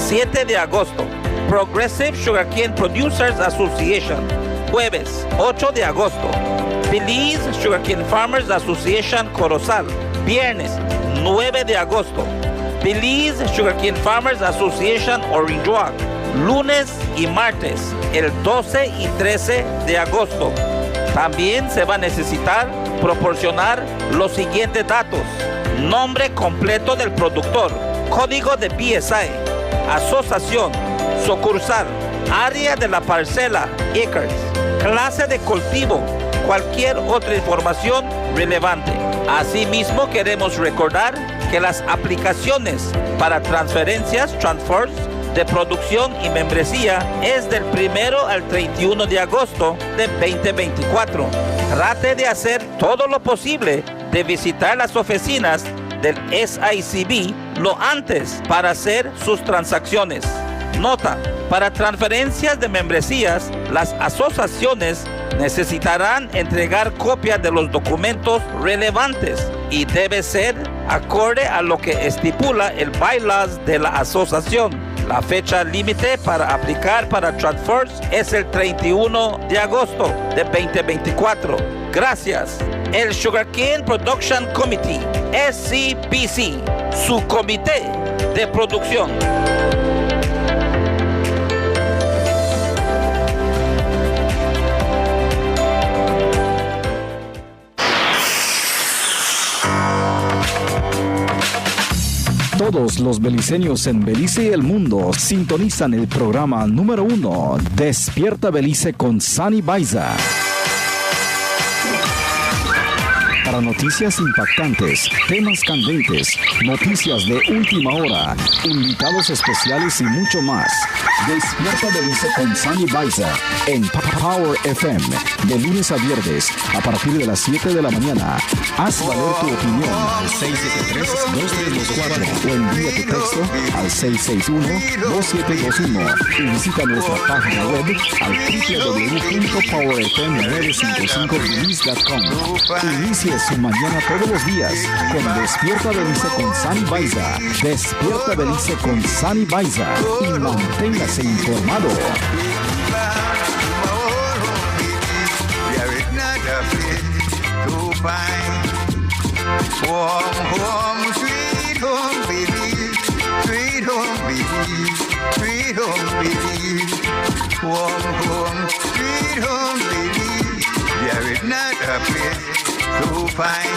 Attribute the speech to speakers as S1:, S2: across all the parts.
S1: 7 de agosto, Progressive Sugarcane Producers Association. Jueves, 8 de agosto, Belize Sugarcane Farmers Association Corozal. Viernes, 9 de agosto, Belize Sugarcane Farmers Association Orinduac. Lunes y martes, el 12 y 13 de agosto. También se va a necesitar proporcionar los siguientes datos: nombre completo del productor, código de PSI, asociación, sucursal, área de la parcela, acres, clase de cultivo, cualquier otra información relevante. Asimismo, queremos recordar que las aplicaciones para transferencias, transfers, de producción y membresía es del 1 al 31 de agosto de 2024. Trate de hacer todo lo posible de visitar las oficinas del SICB lo antes para hacer sus transacciones. Nota: para transferencias de membresías, las asociaciones necesitarán entregar copias de los documentos relevantes y debe ser acorde a lo que estipula el bylaws de la asociación. La fecha límite para aplicar para transfers es el 31 de agosto de 2024. Gracias. El Sugarcane Production Committee, SCPC, su comité de producción.
S2: Todos los beliceños en Belice y el mundo sintonizan el programa número 1, Despierta Belice con Sunny Baiza. Para noticias impactantes, temas candentes, noticias de última hora, invitados especiales y mucho más. Despierta Belice con Sunny Baiza en Power FM, de lunes a viernes, a partir de las 7 de la mañana. Haz valer tu opinión al 673-2324 o envía tu texto al 661-2721 y visita nuestra página web al www.powerfm955release.com. Inicie su mañana todos los días con Despierta Belice con Sunny Baiza. Despierta Belice con Sunny Baiza y manténgase informado.
S3: Warm home, sweet home, Belize, sweet home, Belize, sweet home, Belize. Warm home, sweet home, Belize. There is not a place so fine.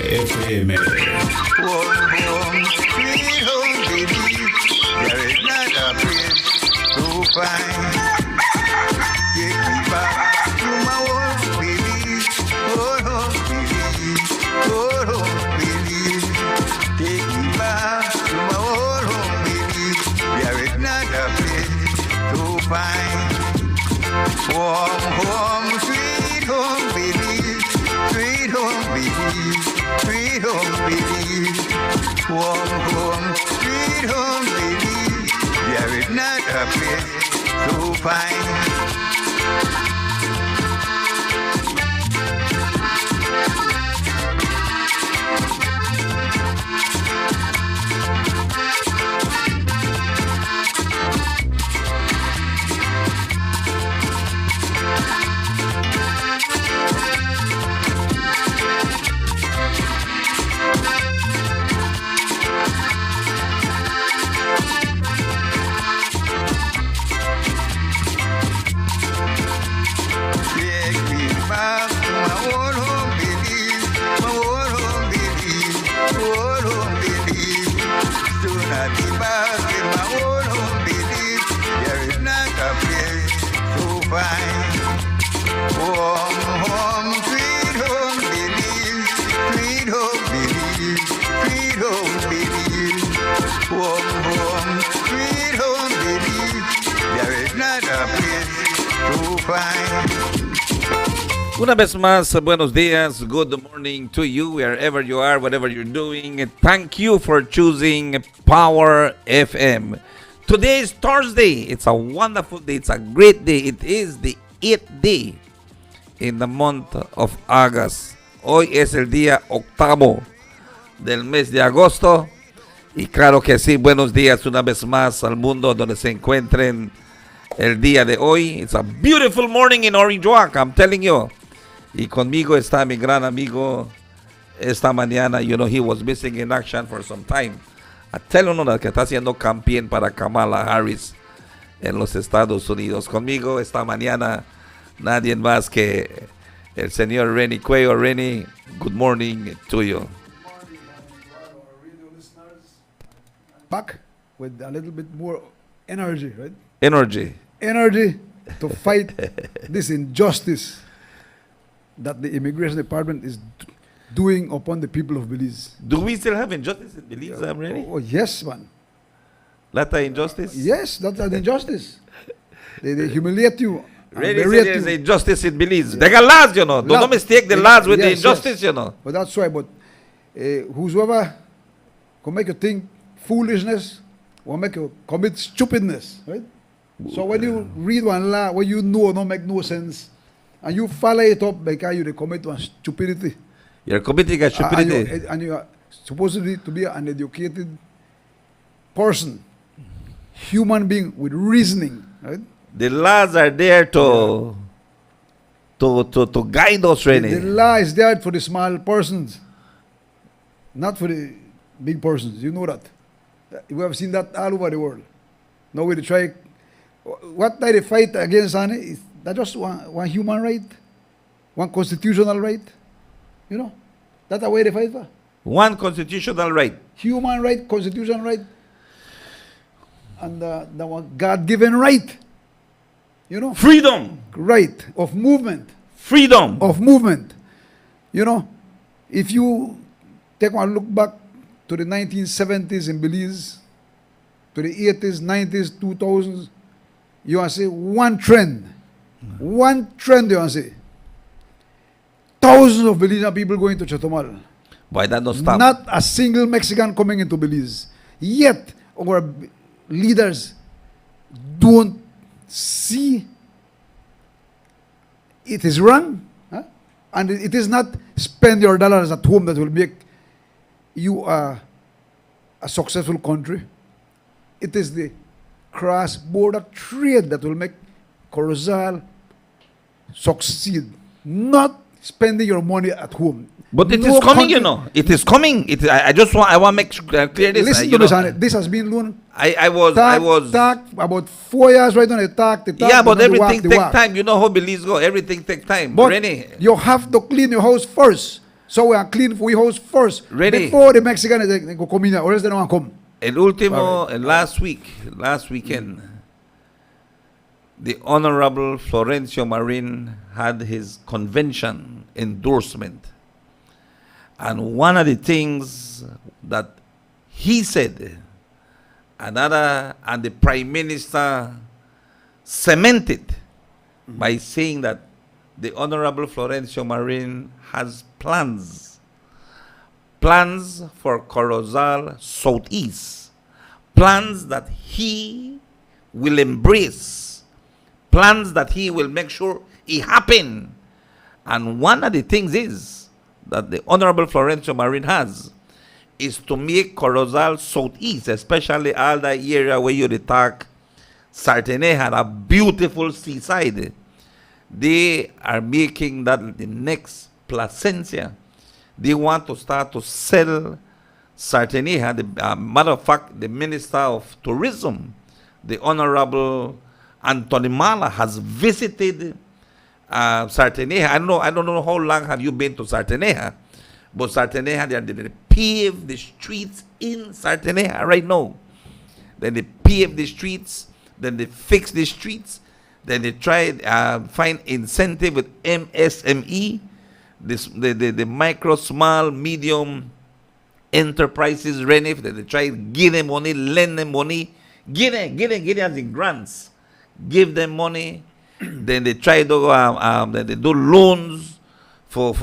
S3: FM. fine. Warm home, sweet home, Belize. Sweet home, Belize. Sweet home, Belize. Warm home, sweet home, Belize. There is not a place so fine. Take me back to my old home, Belize. My old home, Belize. Old home, Belize. Soon I'll be back in my old home, Belize. There is not a place so fine. Warm home, sweet home, Belize. Sweet home, Belize. Sweet home, Belize. Warm home, sweet home, Belize. There is not a place so fine.
S1: Una vez más, buenos días, good morning to you, wherever you are, whatever you're doing. Thank you for choosing Power FM. Today is Thursday. It's a wonderful day. It's a great day. It is the 8th day in the month of August. Hoy es el día octavo del mes de agosto. Y claro que sí, buenos días una vez más al mundo donde se encuentren el día de hoy. It's a beautiful morning in Orange Walk, I'm telling you. Y conmigo está mi gran amigo esta mañana. You know, he was missing in action for some time. A telenovela que está haciendo campaign para Kamala Harris en los Estados Unidos. Conmigo esta mañana nadie más que el señor Renny Cuello. Renny, good morning to you.
S4: Back with a little bit more energy, right?
S1: Energy.
S4: Energy to fight this injustice that the immigration department is doing upon the people of Belize.
S1: Do we still have injustice in Belize, Renny?
S4: Oh, yes, man.
S1: Lata injustice?
S4: Yes, that's an injustice. They humiliate you. and
S1: Renny said
S4: berate
S1: there's
S4: you.
S1: injustice in Belize. They got laws, you know. Don't mistake the laws with the
S4: Yes,
S1: injustice,
S4: yes.
S1: you know.
S4: But that's right. But whosoever can make you think foolishness will make you commit stupidness, right? So when you read one law, when you know don't make no sense, and you follow it up because you commit one stupidity,
S1: You're committing a stupidity.
S4: and you are supposedly to be an educated person, human being with reasoning, right?
S1: The laws are there to guide us,
S4: The
S1: Renny.
S4: law is there for the small persons, not for the big persons. You know that. We have seen that all over the world. Now we try. What they fight against, honey, is that just one human right, one constitutional right. You know, that's the way they fight for.
S1: One constitutional right.
S4: Human right, constitutional right, and the one God-given right. You know,
S1: Freedom.
S4: right of movement.
S1: Freedom.
S4: Of movement. You know, if you take one look back to the 1970s in Belize, to the 80s, 90s, 2000s, you want to see one trend. One trend, you want to see. Thousands of Belizean people going to Chetumal.
S1: Why that not stop?
S4: Not a single Mexican coming into Belize. Yet, our leaders don't see it is wrong. Huh? And it is not spend your dollars at home that will make you a successful country. It is the cross-border trade that will make Corozal succeed. Not spending your money at home.
S1: But it
S4: No
S1: is coming,
S4: country-
S1: you know. It is coming. I want to make clear this.
S4: Listen
S1: you
S4: to
S1: know.
S4: this, honey. This has been known.
S1: I was.
S4: Talk about 4 years right on the talk.
S1: Yeah, but
S4: then the walk,
S1: everything
S4: the
S1: takes
S4: walk.
S1: time. You know how Belize go. Everything takes time.
S4: But
S1: Renny,
S4: you have to clean your house first. So we are clean for your house first.
S1: Ready.
S4: Before the Mexicans they go come in here, or else they don't want to come.
S1: el último, last weekend, the Honorable Florencio Marin had his convention endorsement. And one of the things that he said, and the Prime Minister cement it by saying that the Honorable Florencio Marin has plans for Corozal Southeast, plans that he will embrace, plans that he will make sure it happen. And one of the things is that the Honorable Florencio Marin has is to make Corozal Southeast, especially all that area where you talk Sarteneja, a beautiful seaside. They are making that the next Placencia. They want to start to sell Sarteneja. Matter of fact, the Minister of Tourism, the Honorable Anthony Mala, has visited Sarteneja. I don't know how long have you been to Sarteneja, but Sarteneja, they pave the streets in Sarteneja right now. Then they pave the streets, then they fix the streets, then they try find incentive with MSME, the micro, small, medium enterprises, RENIF, that they try to give them money, lend them money, give them as in grants, give them money. Then they try to then they do loans for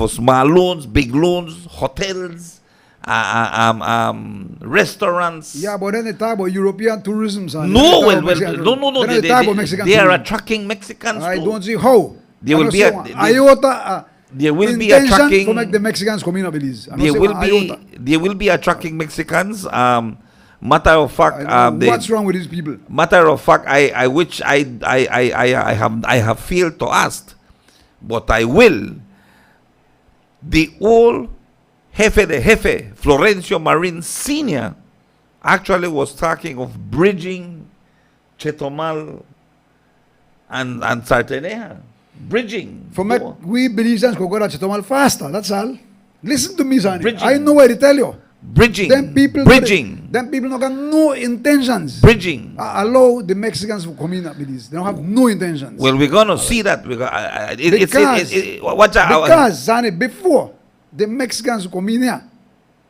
S1: small loans, big loans, hotels, restaurants.
S4: Yeah, but then they talk about European tourism. Son.
S1: No,
S4: no.
S1: They are attracting Mexicans.
S4: I
S1: too.
S4: don't see how.
S1: There will be there will be
S4: intention
S1: attracting.
S4: to make the Mexicans come in Belize.
S1: There will be attracting Mexicans. Matter of fact,
S4: what's wrong with these people?
S1: Matter of fact, I which I have failed to ask, but I will. The old Jefe Florencio Marin Senior actually was talking of bridging Chetomal and Sarteneja. Bridging.
S4: For me, we Belizeans could go to Chetomal faster, that's all. Listen to me, son.
S1: Bridging.
S4: I know what to tell you.
S1: Bridging.
S4: Them people not got no intentions.
S1: Bridging.
S4: Allow the Mexicans to come in at Belize. They don't have no intentions.
S1: Well, we're going to see that.
S4: Because, Sonny, before the Mexicans come in here,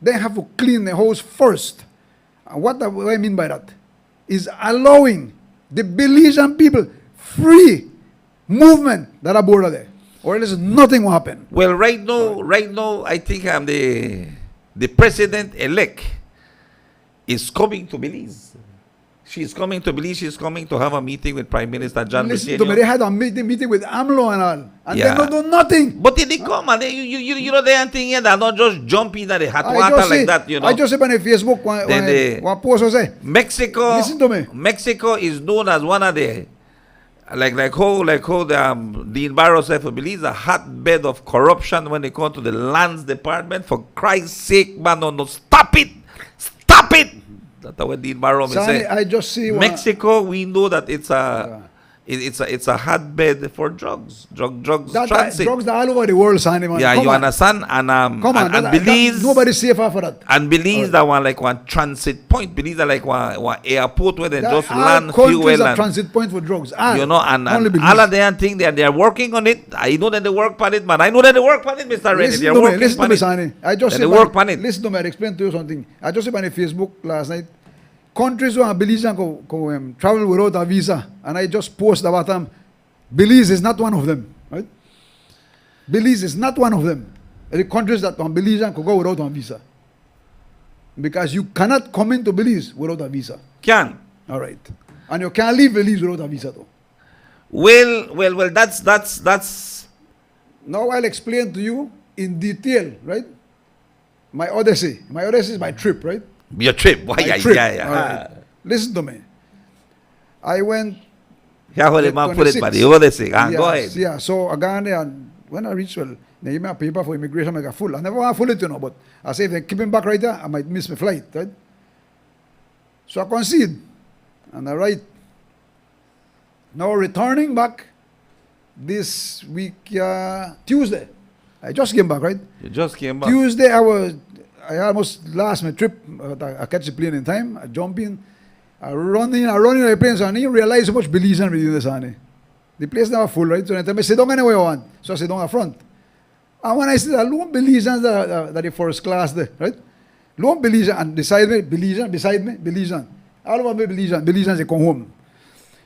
S4: they have to clean the house first. And what do I mean by that? Is allowing the Belizean people free movement that are border there. Or else nothing will happen.
S1: Well, right now, I think the president-elect is coming to Belize. She's coming to Belize. She's coming to have a meeting with Prime Minister John
S4: Listen to me, they had a meeting with AMLO and all. And they don't do nothing.
S1: But they come and you know they are thinking that not just jump in the hot water like that, you know.
S4: I just said on Facebook one post was say
S1: Mexico.
S4: Listen to me.
S1: Mexico is known as one of the like how the Dean Barrow said for Belize, a hotbed of corruption when they come to the lands department. For Christ's sake, man, no, stop it. That's what Dean Barrow said.
S4: I just see
S1: Mexico, we know that it's a hotbed for drugs. Drugs transit.
S4: Drugs are all over the world, Sonny, man.
S1: Yeah, you understand? And and Belize,
S4: nobody's safe for that.
S1: And Belize that one transit point. Belize are like one airport where they just land
S4: fuel
S1: and
S4: transit point for drugs.
S1: You know, and all of them think they are working on it. I know that they work on it, man. I know that they work on it, Mr. Reddy. They are working on it.
S4: Listen to me, Sonny. I just
S1: they work on it.
S4: Listen to me. I explained to you something. I just said on Facebook last night. Countries where Belize can travel without a visa, and I just post about them. Belize is not one of them, right? Belize is not one of them. The countries that Belize can go without a visa, because you cannot come into Belize without a visa.
S1: Can.
S4: All right, and you can't leave Belize without a visa, though.
S1: Well. That's.
S4: Now I'll explain to you in detail, right? My odyssey is my trip, right?
S1: Your trip. Why?
S4: Yeah. Right. Listen to me. I went.
S1: Yeah, hold it, man. Put it, buddy. Go ahead.
S4: Yeah. So again, and when I reached, well, they gave me a paper for immigration. I got full. I never want to full it, you know. But I say if they keep him back right there, I might miss my flight, right? So I concede, and I write. Now returning back this week, Tuesday. I just came back, right?
S1: You just came back.
S4: Tuesday, I almost lost my trip. I catch the plane in time. I jump in. I run in the plane. So I didn't realize how much Belizean we do this, honey. The place never full, right? So I tell me, sit down anywhere I want. So I sit down up front. And when I see that lone Belizeans that the first class there, right? Lone Belizean, and beside me, Belizean. All of me Belizean. Belizeans, they come home.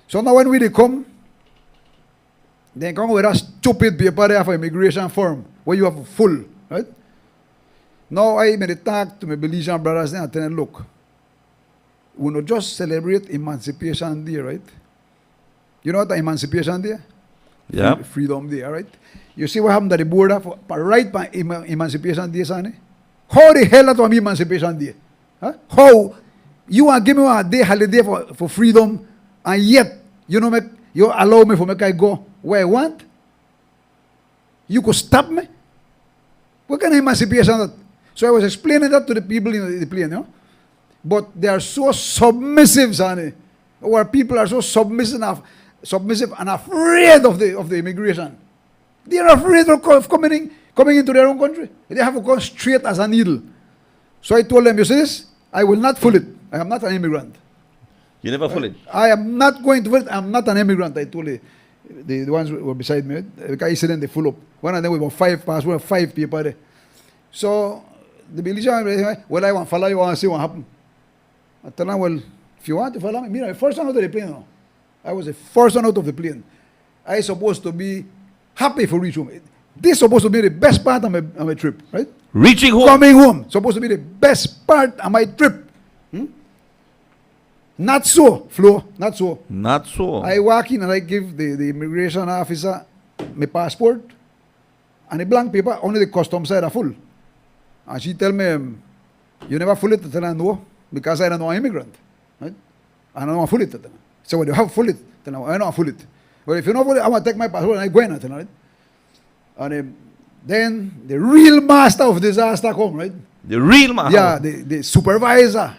S4: So now when they come with a stupid paper there for immigration form, where you have full, right? Now I made a talk to my Belizean brothers and tell them, look, we not just celebrate Emancipation Day, right? You know what the Emancipation Day?
S1: Yeah.
S4: Freedom Day, right? You see what happened at the border for right by Emancipation Day, Sani? How the hell that was Emancipation Day? Huh? How you want to give me a day holiday for freedom, and yet you know you allow me for make I go where I want? You could stop me? What kind of emancipation that? So I was explaining that to the people in the plane, you know? But they are so submissive, Sani. Our people are so submissive and afraid of the immigration. They are afraid of coming into their own country. They have to go straight as a needle. So I told them, you see this? I will not fool it. I am not an immigrant.
S1: You never fool it.
S4: I am not going to fool it. I am not an immigrant. I told the ones who were beside me. The guy said they full up. One of them with about 5 passports, 5 people there. So the Belizean, well, I want to follow you, I want to see what happens. I tell them, well, if you want to follow me, the first one out of the plane now. I was the first one out of the plane. I supposed to be happy for reaching home. This is supposed to be the best part of my trip, right?
S1: Reaching home.
S4: Coming home. Supposed to be the best part of my trip. Not so, Flo. Not so.
S1: Not so.
S4: I walk in and I give the immigration officer my passport and the blank paper, only the customs side are full. And she tell me, you never full it? I tell her no, because I don't know I'm immigrant. Right? I don't want to full it. So when you have full it, I don't want to full it. But if you don't full it, I want to take my passport and I go in. Right? And then the real master of disaster come, right?
S1: The real man.
S4: Yeah, the supervisor,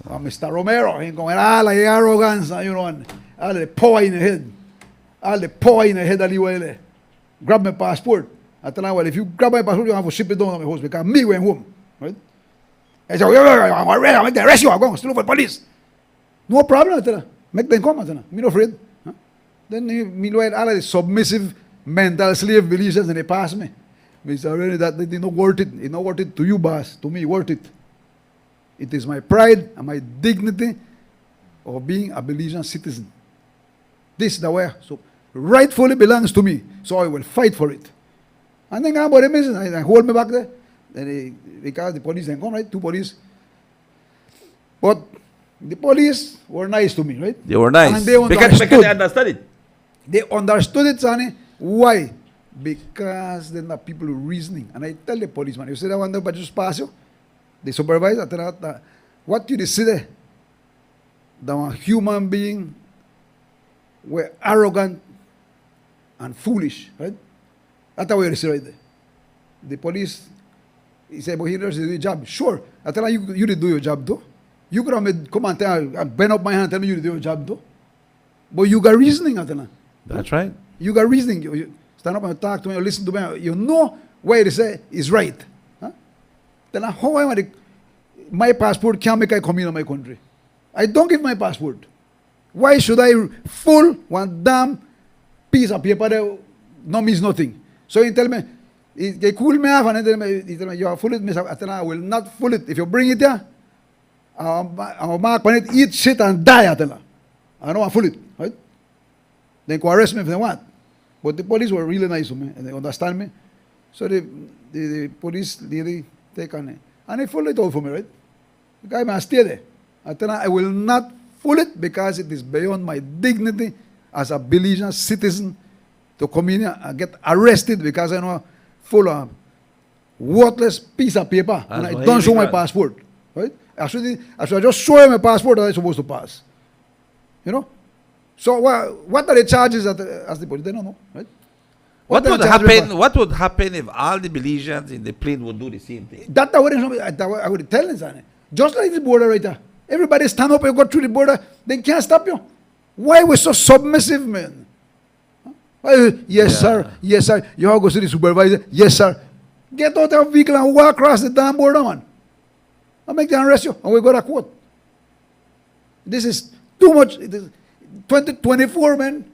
S4: Mr. Romero, he going all the arrogance, you know, and all the power in the head. All the power in the head of the grab my passport. I tell him, well, if you grab my passport, you have to ship it down to my house because me went home. Right? I said, I'm going to arrest you. I'm going to steal for police. No problem, I tell him. Make them come, I tell him. I'm not afraid. Huh? Then, meanwhile, all of the submissive mental slave Belizeans, and they pass me. Mr. Really, that it's not worth it. It's not worth it to you, boss. To me, worth it. It is my pride and my dignity of being a Belizean citizen. This is the way. So, rightfully belongs to me. So I will fight for it. And then about the missing, I hold me back there. Then because the police then come, right? 2 police. But the police were nice to me, right?
S1: They were nice.
S4: And they
S1: because they understood it.
S4: They understood it, Sonny. Why? Because then the people reasoning. And I tell the policeman, you see that one there, but just pass you? The supervisor, I tell her, what you see there? The human being were arrogant and foolish, right? That's what you see right there. The police, he said, but he does the job. Sure. I tell her, you did do your job, though. You could have come and tell, bend up my hand and tell me you did do your job, though. But you got reasoning, I tell her.
S1: That's right.
S4: You got reasoning. You stand up and talk to me, or listen to me. You know what they say is right. Huh? Then how am I? My passport can't make I come in my country. I don't give my passport. Why should I fool one damn piece of paper that no means nothing? So he tell me, they cool me off and he tell me, you are full it, miss. I tell him, I will not fool it. If you bring it here, I'll mark on it, eat shit and die. I tell him. I don't want to fool it. Right? They can arrest me if they want. But the police were really nice to me and they understand me. So the police lady take on it. And they fool it all for me, right? The guy must stay there. I tell him, I will not fool it because it is beyond my dignity as a Belizean citizen to come in here and get arrested because I know full of worthless piece of paper and I don't show my passport. Right? I should just show him my passport that I'm supposed to pass. You know? So what are the charges as the police? They don't know, right?
S1: What would happen if all the Belizeans in the plane would do the same thing?
S4: That I would tell them, just like the border right there. Everybody stand up and go through the border. They can't stop you. Why we so submissive, man? Yes, sir. Yes, sir. You have to go to the supervisor. Yes, sir. Get out of the vehicle and walk across the damn border, man. I'll make them arrest you. And we got a quote. This is too much. It is 2024, man.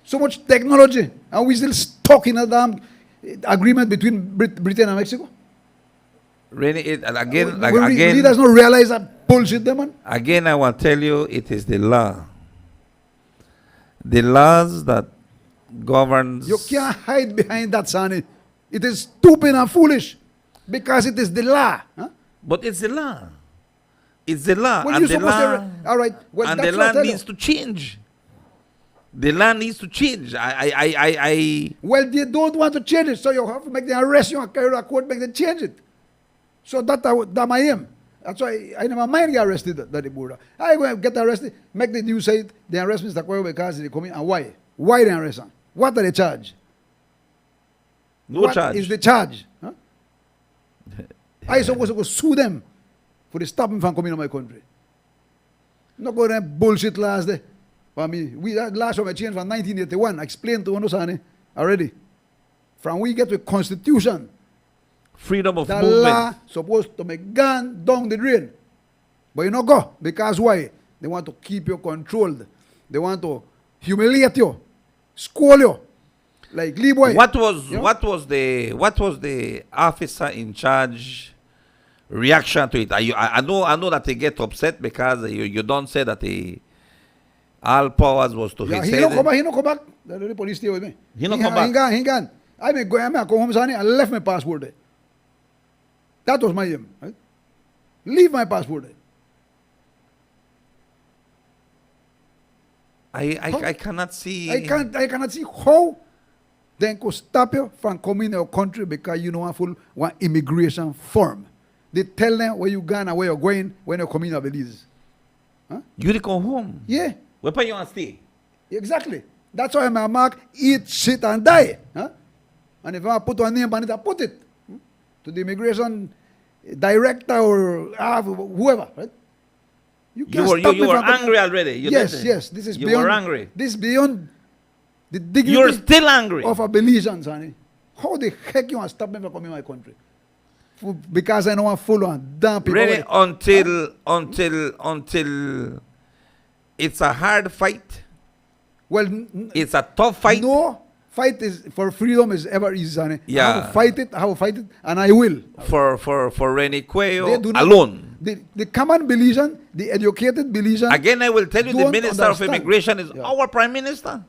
S4: So much technology. And we still stuck in a damn agreement between Britain and Mexico.
S1: Really, again,
S4: leaders don't realize that bullshit, man.
S1: Again, I want to tell you, it is the law. The laws that governs.
S4: You can't hide behind that, Sonny. It is stupid and foolish because it is the law. Huh?
S1: But it's the law. It's the law.
S4: Well,
S1: and
S4: you're
S1: the
S4: supposed
S1: law,
S4: to. All right. Well,
S1: and the
S4: that's what I
S1: law
S4: tell you.
S1: needs to change. The law needs to change. I
S4: Well, they don't want to change it, so you have to make them arrest you and carry to a court, make them change it. So that my aim. That's why I never mind get arrested. That the border. I go get arrested, make the news say they arrest Mr. Koyo because they come in, and why? Why they arrest him? What are they charge?
S1: no
S4: What
S1: charge.
S4: is the charge? Huh? I supposed to go sue them for the stopping from coming to my country. Not go them bullshit laws there. For me, that last one I changed from 1981. I explained to Onosane already. From we get to a constitution,
S1: Freedom of
S4: the
S1: movement.
S4: law supposed to make gun down the drain. But you not go. Because why? They want to keep you controlled. They want to humiliate you, scold you. Like Lee Boy.
S1: What was
S4: You know?
S1: what was the officer in charge reaction to it? I know that he get upset because you don't say that all powers was to
S4: Yeah,
S1: his
S4: he
S1: head.
S4: don't come back. He don't come back. The police stay with me.
S1: He don't come back.
S4: He gone. I come home, Sonny, and left my passport there. That was my aim. Right? Leave my passport there.
S1: I cannot see.
S4: I cannot see how they could stop you from coming to your country because you know one immigration form. They tell them where you going and where you're going when you're coming to Belize.
S1: You to come home.
S4: Yeah,
S1: Where you want to stay?
S4: exactly. That's why my mark eat, shit, and die. Huh? And if I put one name on it, I put it to the immigration director or whoever. Right? You
S1: You
S4: can't
S1: were
S4: stop me from
S1: angry already. You
S4: yes,
S1: didn't.
S4: yes. This is
S1: You
S4: beyond.
S1: were angry.
S4: This is beyond the dignity
S1: You're still angry.
S4: of a Belizean, Sonny. How the heck you want to stop me from coming to my country? Because I know I'm full on damn people.
S1: Really, until it's a hard fight.
S4: Well,
S1: It's a tough fight.
S4: no fight is for freedom is ever easy, Sonny. I
S1: Yeah.
S4: have to fight it. I have to fight it, and I will.
S1: For Rennie
S4: They
S1: Cuello
S4: do not-
S1: alone.
S4: The common Belizean, the educated Belizean.
S1: Again, I will tell you, the
S4: don't
S1: Minister of
S4: understand.
S1: Immigration is
S4: Yeah.
S1: our Prime Minister.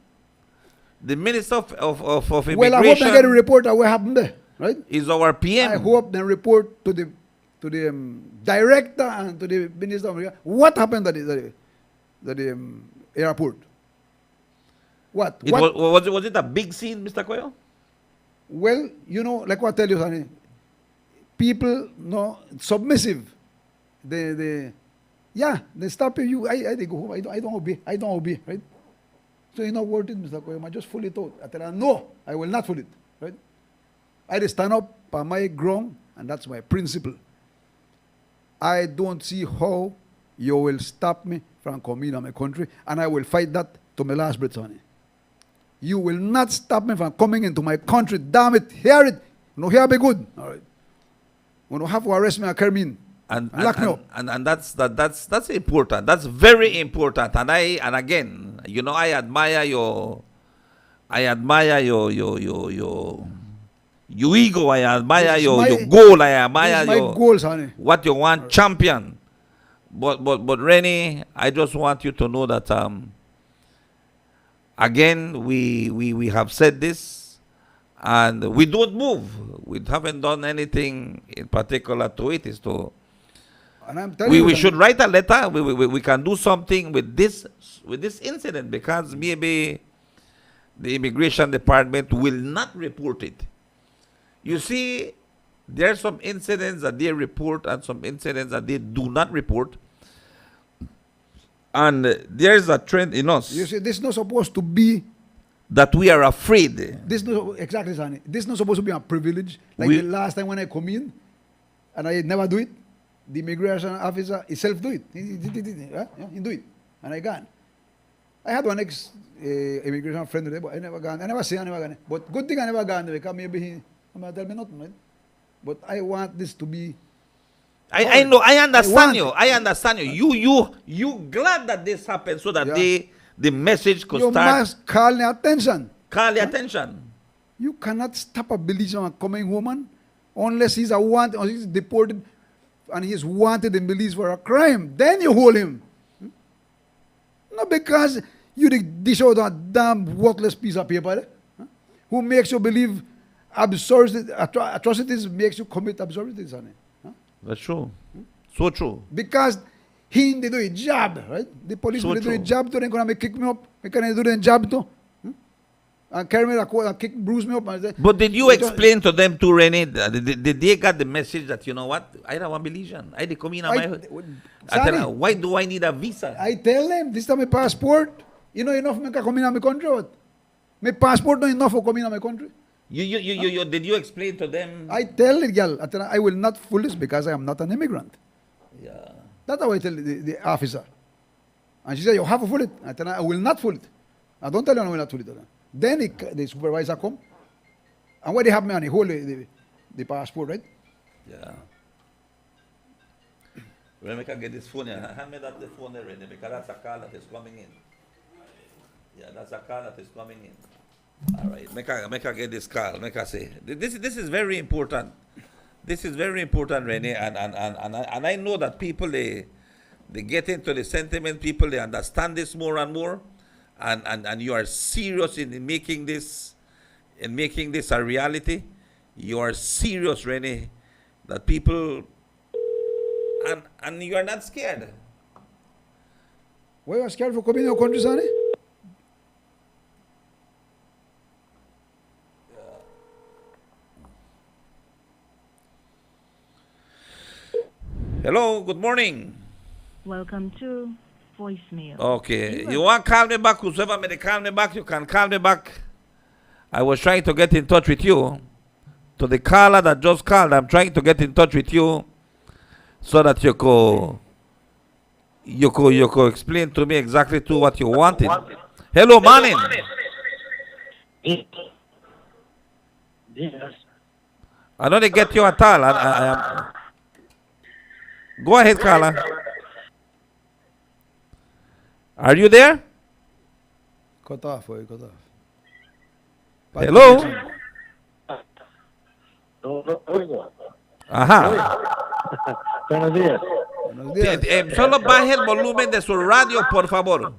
S1: The Minister of Immigration
S4: Well, I hope they get a report of what happened there, right?
S1: is our PM.
S4: I hope they report to the director and to the Minister of Immigration what happened at the airport. What?
S1: It
S4: What?
S1: was it a big scene, Mr. Cuello?
S4: Well, you know, like what I tell you, Sonny, people no submissive. They stop you. They go home. I don't obey, right? So you're not worth it, Mr. Koyama. Just fool it out. I tell her, no, I will not fool it, right? I just stand up by my ground, and that's my principle. I don't see how you will stop me from coming to my country, and I will fight that to my last breath, Sonny. You will not stop me from coming into my country. Damn it, hear it. No, hear me good. All right. When you have to arrest me and carry me in.
S1: And
S4: Lock me up.
S1: that's important. That's very important. And again, you know, I admire your ego. I admire
S4: It's
S1: your
S4: my-
S1: goal. I admire
S4: This is my
S1: your
S4: goals, honey.
S1: what you want champion. But Rennie, I just want you to know that again we have said this and we don't move. We haven't done anything in particular to it. Is to
S4: And I'm telling
S1: we
S4: you,
S1: should write a letter. We can do something with this incident because maybe the immigration department will not report it. You see, there are some incidents that they report and some incidents that they do not report. And there's a trend in us
S4: you see, this is not supposed to be.
S1: that we are afraid.
S4: This not exactly, Sonny. This is not supposed to be a privilege. Like
S1: We-
S4: the last time when I come in, and I never do it. The immigration officer himself do it. He do it, and I gone. I had one immigration friend today, but I never gone. I never gone. But good thing I never gone there because maybe he might tell me nothing, right? But I want this to be.
S1: I know. I understand
S4: want
S1: you.
S4: it.
S1: I understand you. You glad that this happened so that
S4: Yeah.
S1: the message could
S4: You
S1: start
S4: must call their attention.
S1: call the attention.
S4: You cannot stop a Belizean from coming home unless he's a wanted or he's deported and he's wanted in Belize for a crime. Then you hold him. Not because You dish out a damn worthless piece of paper there, huh? Who makes you believe atrocities makes you commit absurdities, honey. Huh?
S1: That's true. So true.
S4: Because he they do a job, right? The police
S1: So
S4: will do a
S1: true.
S4: job to them, gonna kick me up, they can do the job too. And carry me and kick, bruise me up. And say,
S1: But did you explain to them too, Rene? Did they got the message that, you know what? I don't want Belizean. I dey come in on my. I tell her, why do I need a visa?
S4: I tell them, this is my passport. You know enough me can come in my country. What? My passport not enough for coming in my country.
S1: Did you explain to them?
S4: I tell the girl, I tell her, I will not fool this because I am not an immigrant.
S1: Yeah.
S4: That's how I tell the officer. And she said, you have to fool it. I tell her, I will not fool it. I don't tell you I will not fool it. Then the supervisor come. And what they have me on, he hold the passport, right?
S1: Yeah. When we can get this phone here, hand me that the phone there, Rene, because that's a call that is coming in. Yeah, that's a call that is coming in. All right, make her get this call. Make her say, this is very important. This is very important, Rene, and I know that people they get into the sentiment. People they understand this more and more, and you are serious in making this a reality. You are serious, Rene, that people and you are not scared.
S4: Why are you scared for coming in your country, Sonny?
S1: Hello, good morning.
S5: Welcome to voicemail.
S1: Okay, you want to call me back? Whoever may call me back, you can call me back. I was trying to get in touch with you. To the caller that just called, I'm trying to get in touch with you so that you could explain to me exactly to what you wanted. Hello, morning.
S6: Yes.
S1: I don't get you at all. I am. Go ahead, caller. Are you there?
S4: Cut off, boy, cut off.
S1: Hello?
S6: No oigo.
S1: Ajá.
S6: Buenos días.
S4: Buenos días.
S1: Solo baje el volumen de su radio, por favor.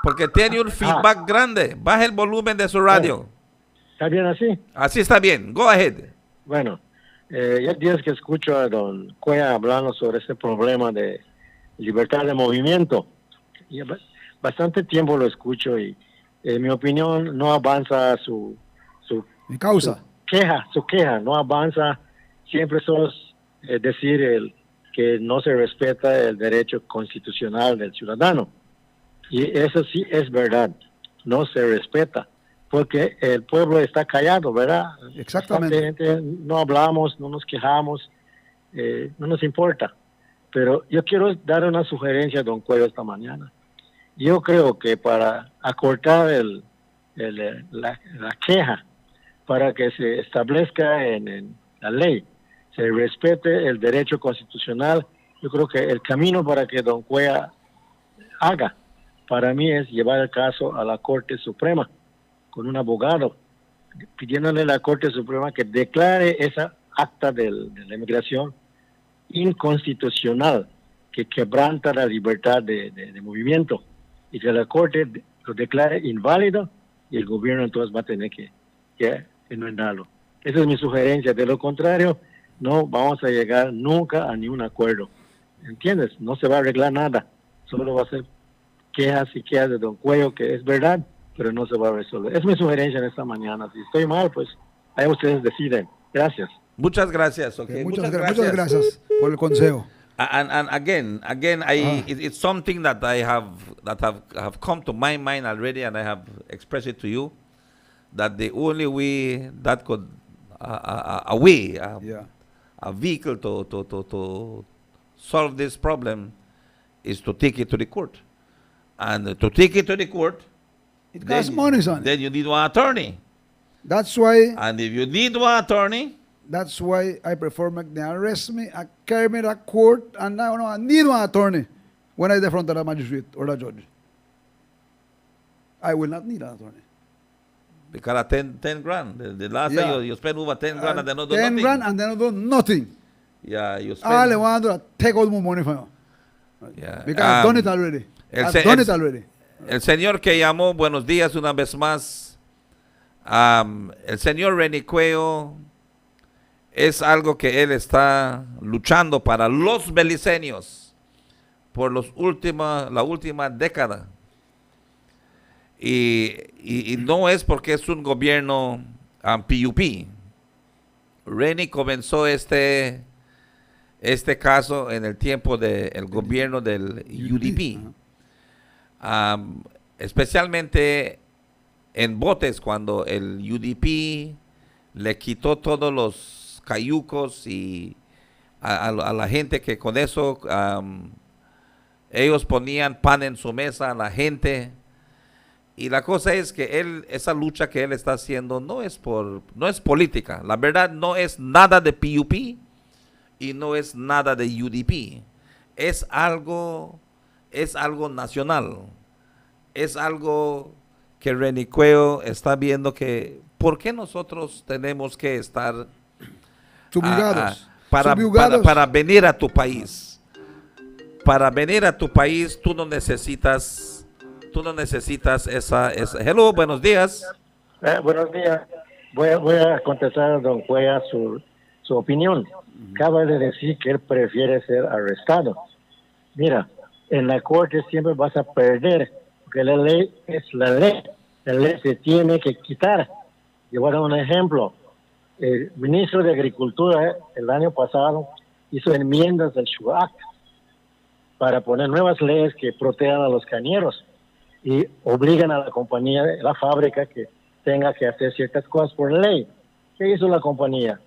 S1: Porque tiene un feedback grande. Baje el volumen de su radio.
S6: ¿Está bien así?
S1: Así está bien. Go ahead.
S6: Bueno, ya días que escucho a don Cuella hablando sobre este problema de libertad de movimiento. Y bastante tiempo lo escucho y en mi opinión no avanza
S4: Mi causa.
S6: su queja, no avanza. Siempre solo decir que no se respeta el derecho constitucional del ciudadano. Y eso sí es verdad, no se respeta, porque el pueblo está callado, ¿verdad?
S4: Exactamente.
S6: No hablamos, no nos quejamos, no nos importa. Pero yo quiero dar una sugerencia a don Cuello esta mañana. Yo creo que para acortar la queja, para que se establezca en la ley, se respete el derecho constitucional, yo creo que el camino para que don Cuella haga, para mí es llevar el caso a la Corte Suprema con un abogado, pidiéndole a la Corte Suprema que declare esa acta de la inmigración inconstitucional, que quebranta la libertad de movimiento, y que la Corte lo declare inválido y el gobierno entonces va a tener que enmendarlo. Esa es mi sugerencia. De lo contrario, no vamos a llegar nunca a ningún acuerdo. ¿Entiendes? No se va a arreglar nada. Solo va a ser quejas y quejas de don Cuello, que es verdad, pero no se va a resolver. Es mi sugerencia en esta mañana. Si estoy mal, pues ahí ustedes deciden. Gracias.
S1: Muchas gracias. Okay.
S4: Muchas gracias por el consejo.
S1: And again, it's something that have come to my mind already, and I have expressed it to you, that the only way that could a vehicle to solve this problem is to take it to the court, and to take it to the court,
S4: It costs money, son.
S1: then you need one attorney,
S4: That's why
S1: and if you need one attorney,
S4: I prefer make them arrest me, carry me to court, and now I need one attorney when I front of the magistrate or the judge. I will not need an attorney.
S1: because at 10 grand, the last
S4: Yeah.
S1: time you spend over 10 grand and then not do
S4: 10
S1: nothing.
S4: grand and then I do nothing.
S1: Yeah, you
S4: All I
S1: spend.
S4: want to do is take all my money from you.
S1: Yeah.
S4: Because I've done it already. I've done it already.
S1: El señor que llamó, buenos días una vez más. El señor Reni Cuello es algo que él está luchando para los beliceños por la última década. Y no es porque es un gobierno PUP. Reni comenzó este caso en el tiempo del gobierno del UDP. Especialmente en botes, cuando el UDP le quitó todos los cayucos y a la gente que con eso ellos ponían pan en su mesa a la gente. Y la cosa es que esa lucha que él está haciendo no es política. La verdad no es nada de PUP y no es nada de UDP. Es algo nacional. Es algo que Reni Cuello está viendo que ¿por qué nosotros tenemos que estar
S4: Subjugados.
S1: para venir a tu país? Para venir a tu país tú no necesitas esa. Hello, buenos días.
S6: Buenos días. Voy a contestar a don Cuellar su opinión. Acaba de decir que él prefiere ser arrestado. Mira, en la corte siempre vas a perder, porque la ley es la ley. La ley se tiene que quitar. Yo voy a dar un ejemplo. El ministro de Agricultura el año pasado hizo enmiendas del Sugar Act para poner nuevas leyes que protejan a los cañeros y obligan a la compañía, la fábrica, que tenga que hacer ciertas cosas por ley. ¿Qué hizo la compañía?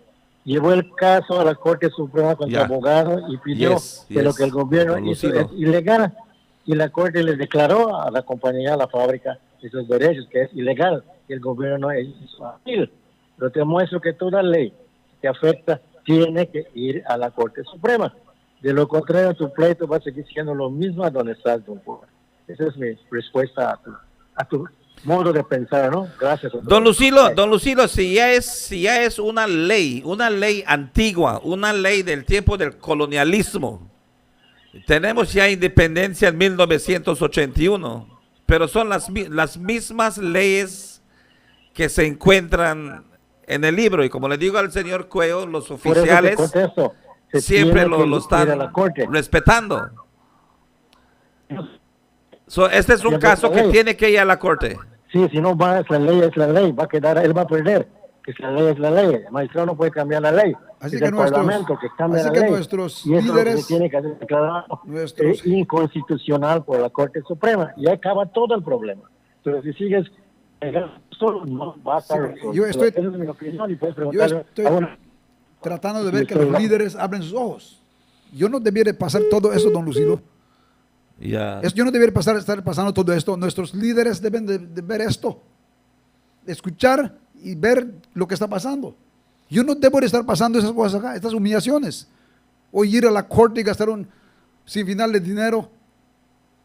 S6: Llevó el caso a la Corte Suprema contra abogado y pidió que lo que el gobierno hizo es ilegal. Y la Corte le declaró a la compañía, a la fábrica, esos derechos, que es ilegal. Y el gobierno no hizo apil. Pero te muestro que toda ley que afecta tiene que ir a la Corte Suprema. De lo contrario, tu pleito va a seguir siendo lo mismo a donde estás, don Juan. Esa es mi respuesta a tu modo de pensar, ¿no? Gracias.
S1: Don Lucilo, si ya es una ley antigua, una ley del tiempo del colonialismo. Tenemos ya independencia en 1981, pero son las mismas leyes que se encuentran en el libro. Y como le digo al señor Cuello, los oficiales siempre lo están respetando. Este es un caso que tiene que ir a la corte.
S6: Sí, si no va, es la ley, va a quedar, él va a perder. Que la ley es la ley, el magistrado no puede cambiar la ley.
S4: Así
S6: es
S4: que
S6: el Parlamento que cambia la ley.
S4: Nuestros
S6: y eso
S4: líderes,
S6: es lo que tiene que hacer declarado inconstitucional por la Corte Suprema. Y acaba todo el problema. Pero si sigues solo, no va a estar.
S4: Yo estoy,
S6: esa es mi opinión y puedes
S4: yo estoy tratando de ver que los líderes abren sus ojos. Yo no debiera pasar todo eso, don Lucilo. Yo no debería estar pasando todo esto. Nuestros líderes deben de ver esto, escuchar y ver lo que está pasando. Yo no debo de estar pasando esas cosas acá, estas humillaciones, o ir a la corte y gastar un sin final de dinero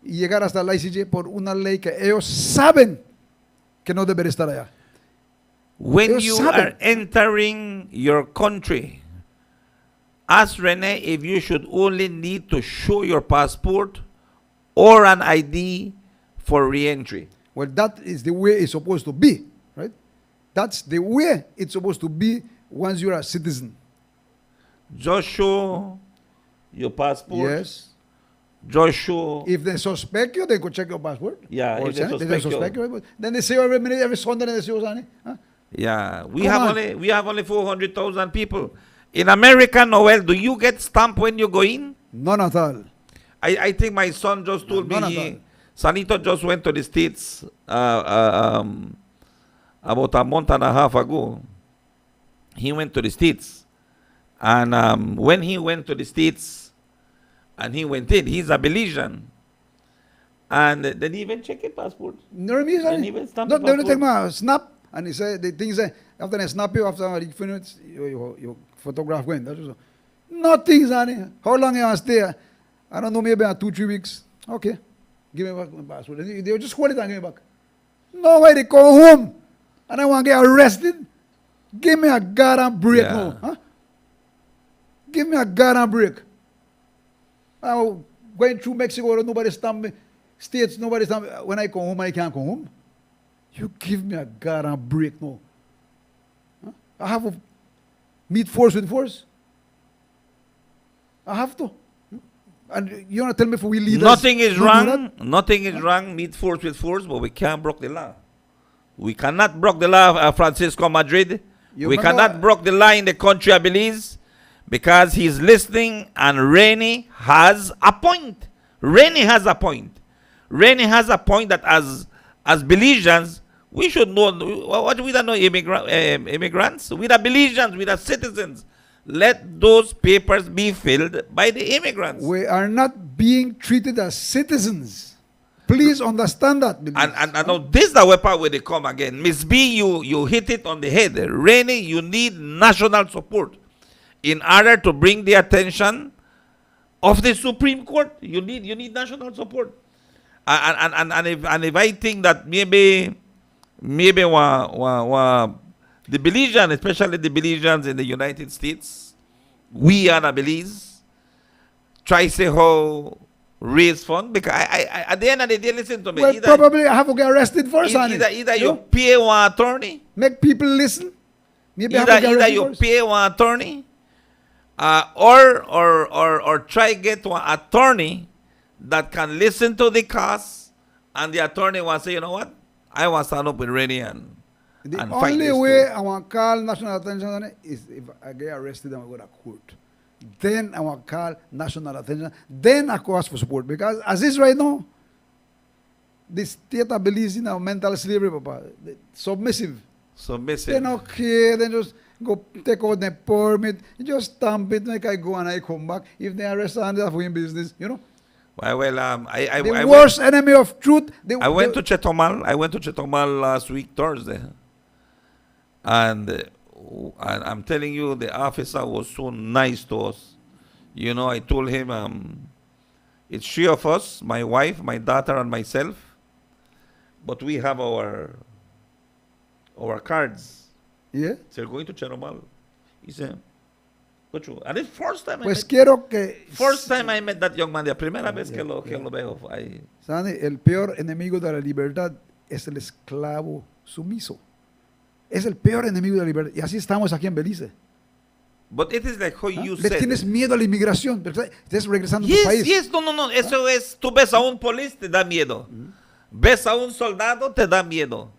S4: y llegar hasta la ICJ por una ley que ellos saben que no debería estar allá.
S1: When you are entering your country, ask Rene if you should only need to show your passport or an ID for re-entry.
S4: Well, that is the way it's supposed to be, right? That's the way it's supposed to be once you're a citizen.
S1: Just show your passport.
S4: Yes.
S1: Just show.
S4: If they suspect you, they could check your passport.
S1: Yeah, if they suspect
S4: you, then they say every minute, every Sunday, they say, huh?
S1: Yeah, we have only 400,000 people. In America, Noel, do you get stamped when you go in?
S4: None at all.
S1: I think my son just told me, Sanito just went to the States about a month and a half ago. He went to the States. And when he went to the States and he went in, he's a Belizean. And then he even checked his passport.
S4: No, they only take my snap. And he said, the thing say, after they snap you, after you finish, you photograph going. That's all. Nothing, honey. How long you want to stay? I don't know, maybe 2-3 weeks. Okay. Give me back my passport. They'll just hold it and give me back. No way, they go home. And I want to get arrested. Give me a goddamn break now. Huh? Give me a goddamn break. going through Mexico, nobody stop me. States, nobody stop me. When I come home, I can't come home. You give me a goddamn break, no. Huh? I have to meet force with force. I have to. And you want to tell me if we leaders
S1: Nothing is
S4: don't do
S1: wrong.
S4: that?
S1: Nothing is wrong. Meet force with force, but we can't break the law. We cannot break the law of Francisco Madrid.
S4: You
S1: We
S4: remember-
S1: cannot break the law in the country of Belize because he's listening and Rainey has a point. Rainey has a point. Rainey has a point that as Belizeans, we should know, what we don't know immigrants, we are Belizeans, we are citizens. Let those papers be filled by the immigrants.
S4: We are not being treated as citizens. Please understand that.
S1: And now this is the weapon where they come again. Miss B, you hit it on the head. Rainey, you need national support in order to bring the attention of the Supreme Court. You need national support. And if I think that maybe the Belizeans, especially the Belizeans in the United States, we are the Belize, try say how raise fund, because I at the end of the day, listen to me.
S4: Well, probably I have to get arrested first, honey.
S1: Either
S4: You
S1: you
S4: know?
S1: pay one attorney,
S4: Make people listen. Maybe I have to get
S1: either
S4: arrested
S1: you
S4: first.
S1: pay one attorney, or try get one attorney that can listen to the case, and the attorney will say, you know what, I want to stand up with Rainey and
S4: The
S1: fight
S4: only
S1: this
S4: way
S1: too.
S4: I want to call national attention on it is if I get arrested and I go to court. Then I want to call national attention. Then I go ask for support. Because as is right now, the state of Belize in mental slavery, Papa. Submissive.
S1: Submissive.
S4: They don't care. They just go take out the permit. You just stamp it, like I go and I come back. If they arrest and they're doing business, you know.
S1: Well, I
S4: The
S1: went-
S4: worst enemy of truth.
S1: I went to Chetomal. I went to Chetomal last week, Thursday. And I'm telling you, the officer was so nice to us. You know, I told him, it's three of us, my wife, my daughter, and myself. But we have our cards.
S4: Yeah.
S1: So we're going to Chetomal. He said, "Cocho." And it's first time
S4: Pues quiero que...
S1: I met that young man. La primera vez que lo veo.
S4: Sani, el peor enemigo de la libertad es el esclavo sumiso. Es el peor enemigo de la libertad. Y así estamos aquí en Belice.
S1: But it is like how
S4: ¿Ah?
S1: you
S4: Le
S1: said.
S4: tienes miedo a la inmigración, ¿verdad? Estás regresando a tu
S1: Yes,
S4: país.
S1: yes, no, eso es, tú ves a un policía, te da miedo. Ves a un soldado, te da miedo.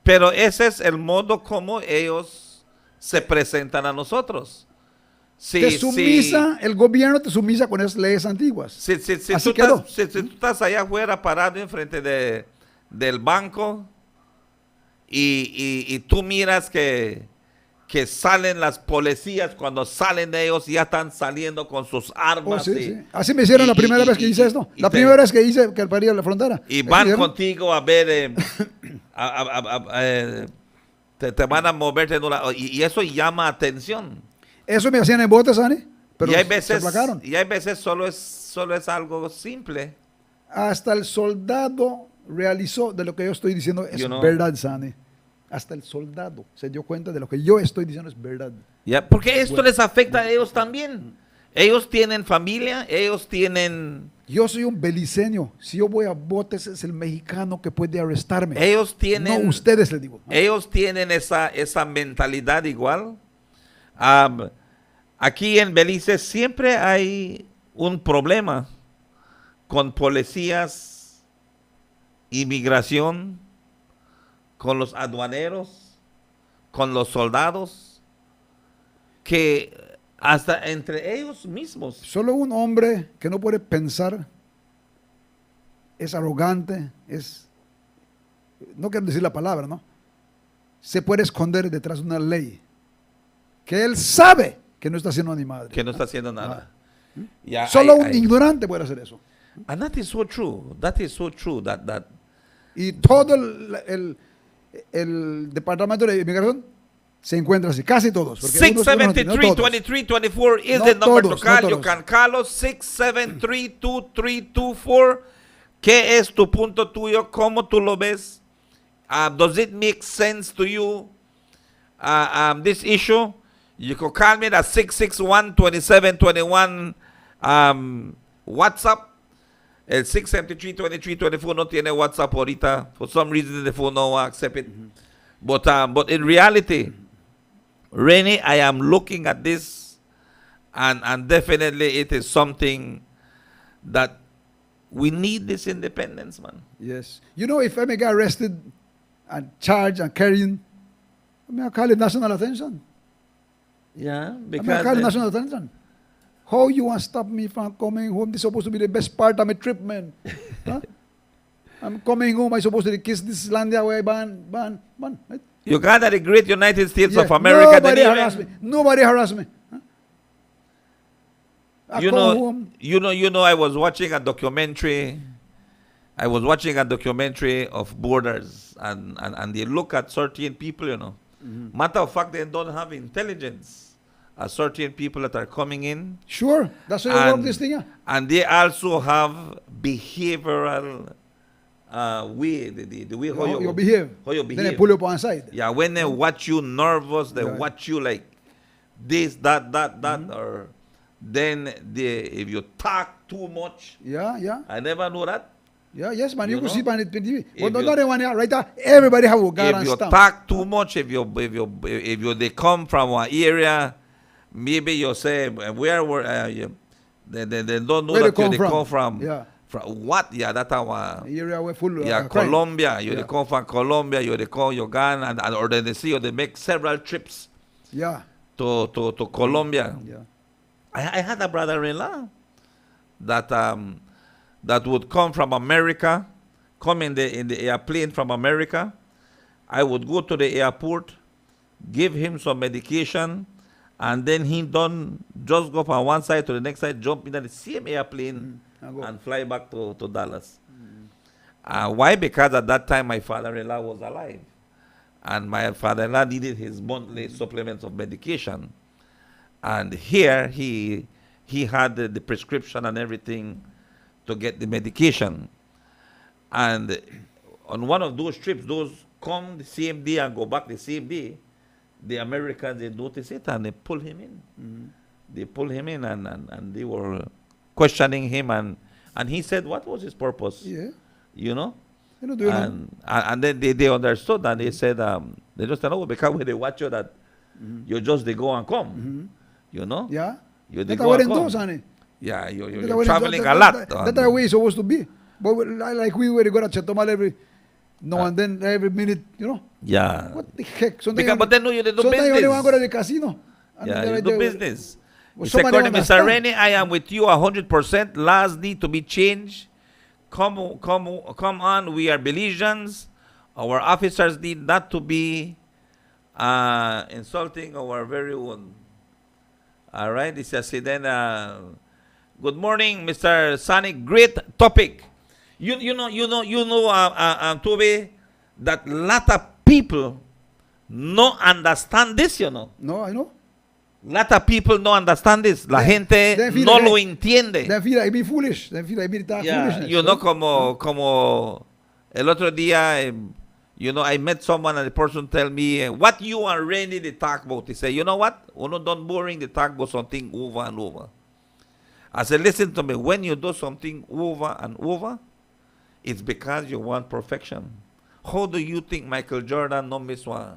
S1: Pero ese es el modo como ellos se presentan a nosotros.
S4: Te sumisa, el gobierno te sumisa con esas leyes antiguas.
S1: Si
S4: Así
S1: tú
S4: quedó.
S1: si tú estás allá afuera parado enfrente del banco y tú miras que salen las policías, cuando salen de ellos ya están saliendo con sus
S4: Oh,
S1: armas.
S4: sí,
S1: y,
S4: sí. Así me hicieron la primera vez que hice esto. La primera vez que hice que paría la frontera.
S1: y
S4: Así
S1: van
S4: me hicieron.
S1: contigo a ver, te van a moverte y eso llama atención.
S4: Eso me hacían en botes, Ani, pero
S1: y hay
S4: se
S1: veces,
S4: aplacaron.
S1: solo es algo simple.
S4: Hasta el soldado realizó de lo que yo estoy diciendo es
S1: You know.
S4: verdad, Sani. Hasta el soldado se dio cuenta de lo que yo estoy diciendo es verdad.
S1: Ya, porque esto les afecta a ellos también. Ellos tienen familia, ellos tienen...
S4: Yo soy un beliceño. Si yo voy a botes, es el mexicano que puede arrestarme.
S1: Ellos tienen...
S4: No, ustedes les digo.
S1: Ellos tienen esa mentalidad igual. Aquí en Belice siempre hay un problema con policías, inmigración, con los aduaneros, con los soldados, que hasta entre ellos mismos.
S4: Solo un hombre que no puede pensar, es arrogante, no quiero decir la palabra, ¿no? Se puede esconder detrás de una ley que él sabe que no está haciendo ni madre.
S1: Que no está haciendo nada. Ya,
S4: Solo un ignorante puede hacer eso.
S1: And that is so true. That is so true. That
S4: Y todo el departamento de inmigración se encuentra así, casi todos. Porque unos-
S1: 673
S4: no todos.
S1: 23 24 is
S4: No
S1: the number
S4: todos,
S1: to call.
S4: no
S1: You
S4: todos.
S1: can call us 673 2324. ¿Qué es tu punto tuyo? ¿Cómo tú lo ves? Does it make sense to you? This issue? You can call me at 661 2721 WhatsApp. El 673-2324 no tiene WhatsApp ahorita. For some reason, the phone no accept it. But in reality, Rennie, I am looking at this, and definitely it is something that we need this independence, man.
S4: Yes. You know, if I may get arrested and charged and carrying, I mean, I call it national attention.
S1: Yeah,
S4: I mean, I
S1: because
S4: call it national attention. How you want to stop me from coming home? This is supposed to be the best part of my trip, man. Huh? I'm coming home. I'm supposed to kiss this land away, ban. Right?
S1: Uganda, the great United States
S4: Yeah,
S1: of America.
S4: Nobody harass me. Nobody harass me. Huh? I
S1: You
S4: come
S1: know,
S4: home.
S1: you know. I was watching a documentary. I was watching a documentary of borders, and they look at certain people. You know, matter of fact, they don't have intelligence. Certain people that are coming in,
S4: Sure. That's why you work this thing. Yeah.
S1: and they also have behavioral way. The way how
S4: You behave.
S1: How you
S4: Then they
S1: behave.
S4: pull you up on side.
S1: Yeah, when they watch you nervous, they
S4: Yeah.
S1: watch you like this, that, or then if you talk too much.
S4: Yeah.
S1: I never know that.
S4: Yeah, yes, man.
S1: You
S4: You, can
S1: know,
S4: see on the TV.
S1: if
S4: But
S1: you-
S4: not one here, right there. Everybody have a guard
S1: If
S4: and
S1: you
S4: stamp.
S1: talk too much, if they come from one area, maybe you say where were they don't know
S4: Where
S1: that
S4: they
S1: they
S4: come
S1: come
S4: from.
S1: from.
S4: Yeah.
S1: From what? Yeah, that's our.
S4: The area where full
S1: Yeah,
S4: crime.
S1: Colombia. You
S4: Yeah.
S1: they come from Colombia. You they come Uganda, or then they see you. They make several trips
S4: Yeah.
S1: to Colombia.
S4: Yeah.
S1: I had a brother-in-law that would come from America, come in the airplane from America. I would go to the airport, give him some medication, and then he done just go from one side to the next side, jump into the same airplane
S4: And go.
S1: and fly back to Dallas. Why? Because at that time my father-in-law was alive, and my father-in-law needed his monthly supplements of medication. And here he had the prescription and everything to get the medication. And on one of those trips, those come the same day and go back the same day, the Americans, they notice it and they pull him in. They pull him in and they were questioning him, and he said what was his purpose,
S4: Yeah.
S1: you know?
S4: You know, do you know?
S1: And then they understood, and they said, they just said, oh, because when they watch you that you just they go and come, you know?
S4: Yeah.
S1: You they
S4: That's
S1: go
S4: what
S1: and
S4: it
S1: come.
S4: does, honey.
S1: Yeah, you're
S4: That's what it-
S1: traveling
S4: that-
S1: a lot.
S4: That's the way it's supposed to be. But like we were going to Chetomal every now and then, every minute, you know.
S1: Yeah.
S4: What the heck? Sometimes
S1: Because, but then no, you do
S4: sometimes you only want to go to
S1: business.
S4: the casino. And
S1: Yeah,
S4: then
S1: you
S4: right
S1: do
S4: there-
S1: business.
S4: Well,
S1: He said,
S4: somebody
S1: according to Mr.
S4: understand.
S1: Rennie, I am with you 100%. Laws need to be changed. Come on, we are Belizeans. Our officers need not to be insulting our very own. All right, this is then. Good morning, Mr. Sonic. Great topic. You know, Toby, that lot of people no understand this. You know,
S4: No, I know.
S1: lot of people no understand this. La gente
S4: they feel
S1: no
S4: like-
S1: lo entiende.
S4: They feel like be foolish. They feel like be that
S1: Yeah,
S4: foolishness.
S1: you know, como el otro día, you know, I met someone and the person tell me, what you are ready to talk about? He say, you know what? Uno don't boring the talk about something over and over. I said, listen to me. When you do something over and over, it's because you want perfection. How do you think Michael Jordan no miss one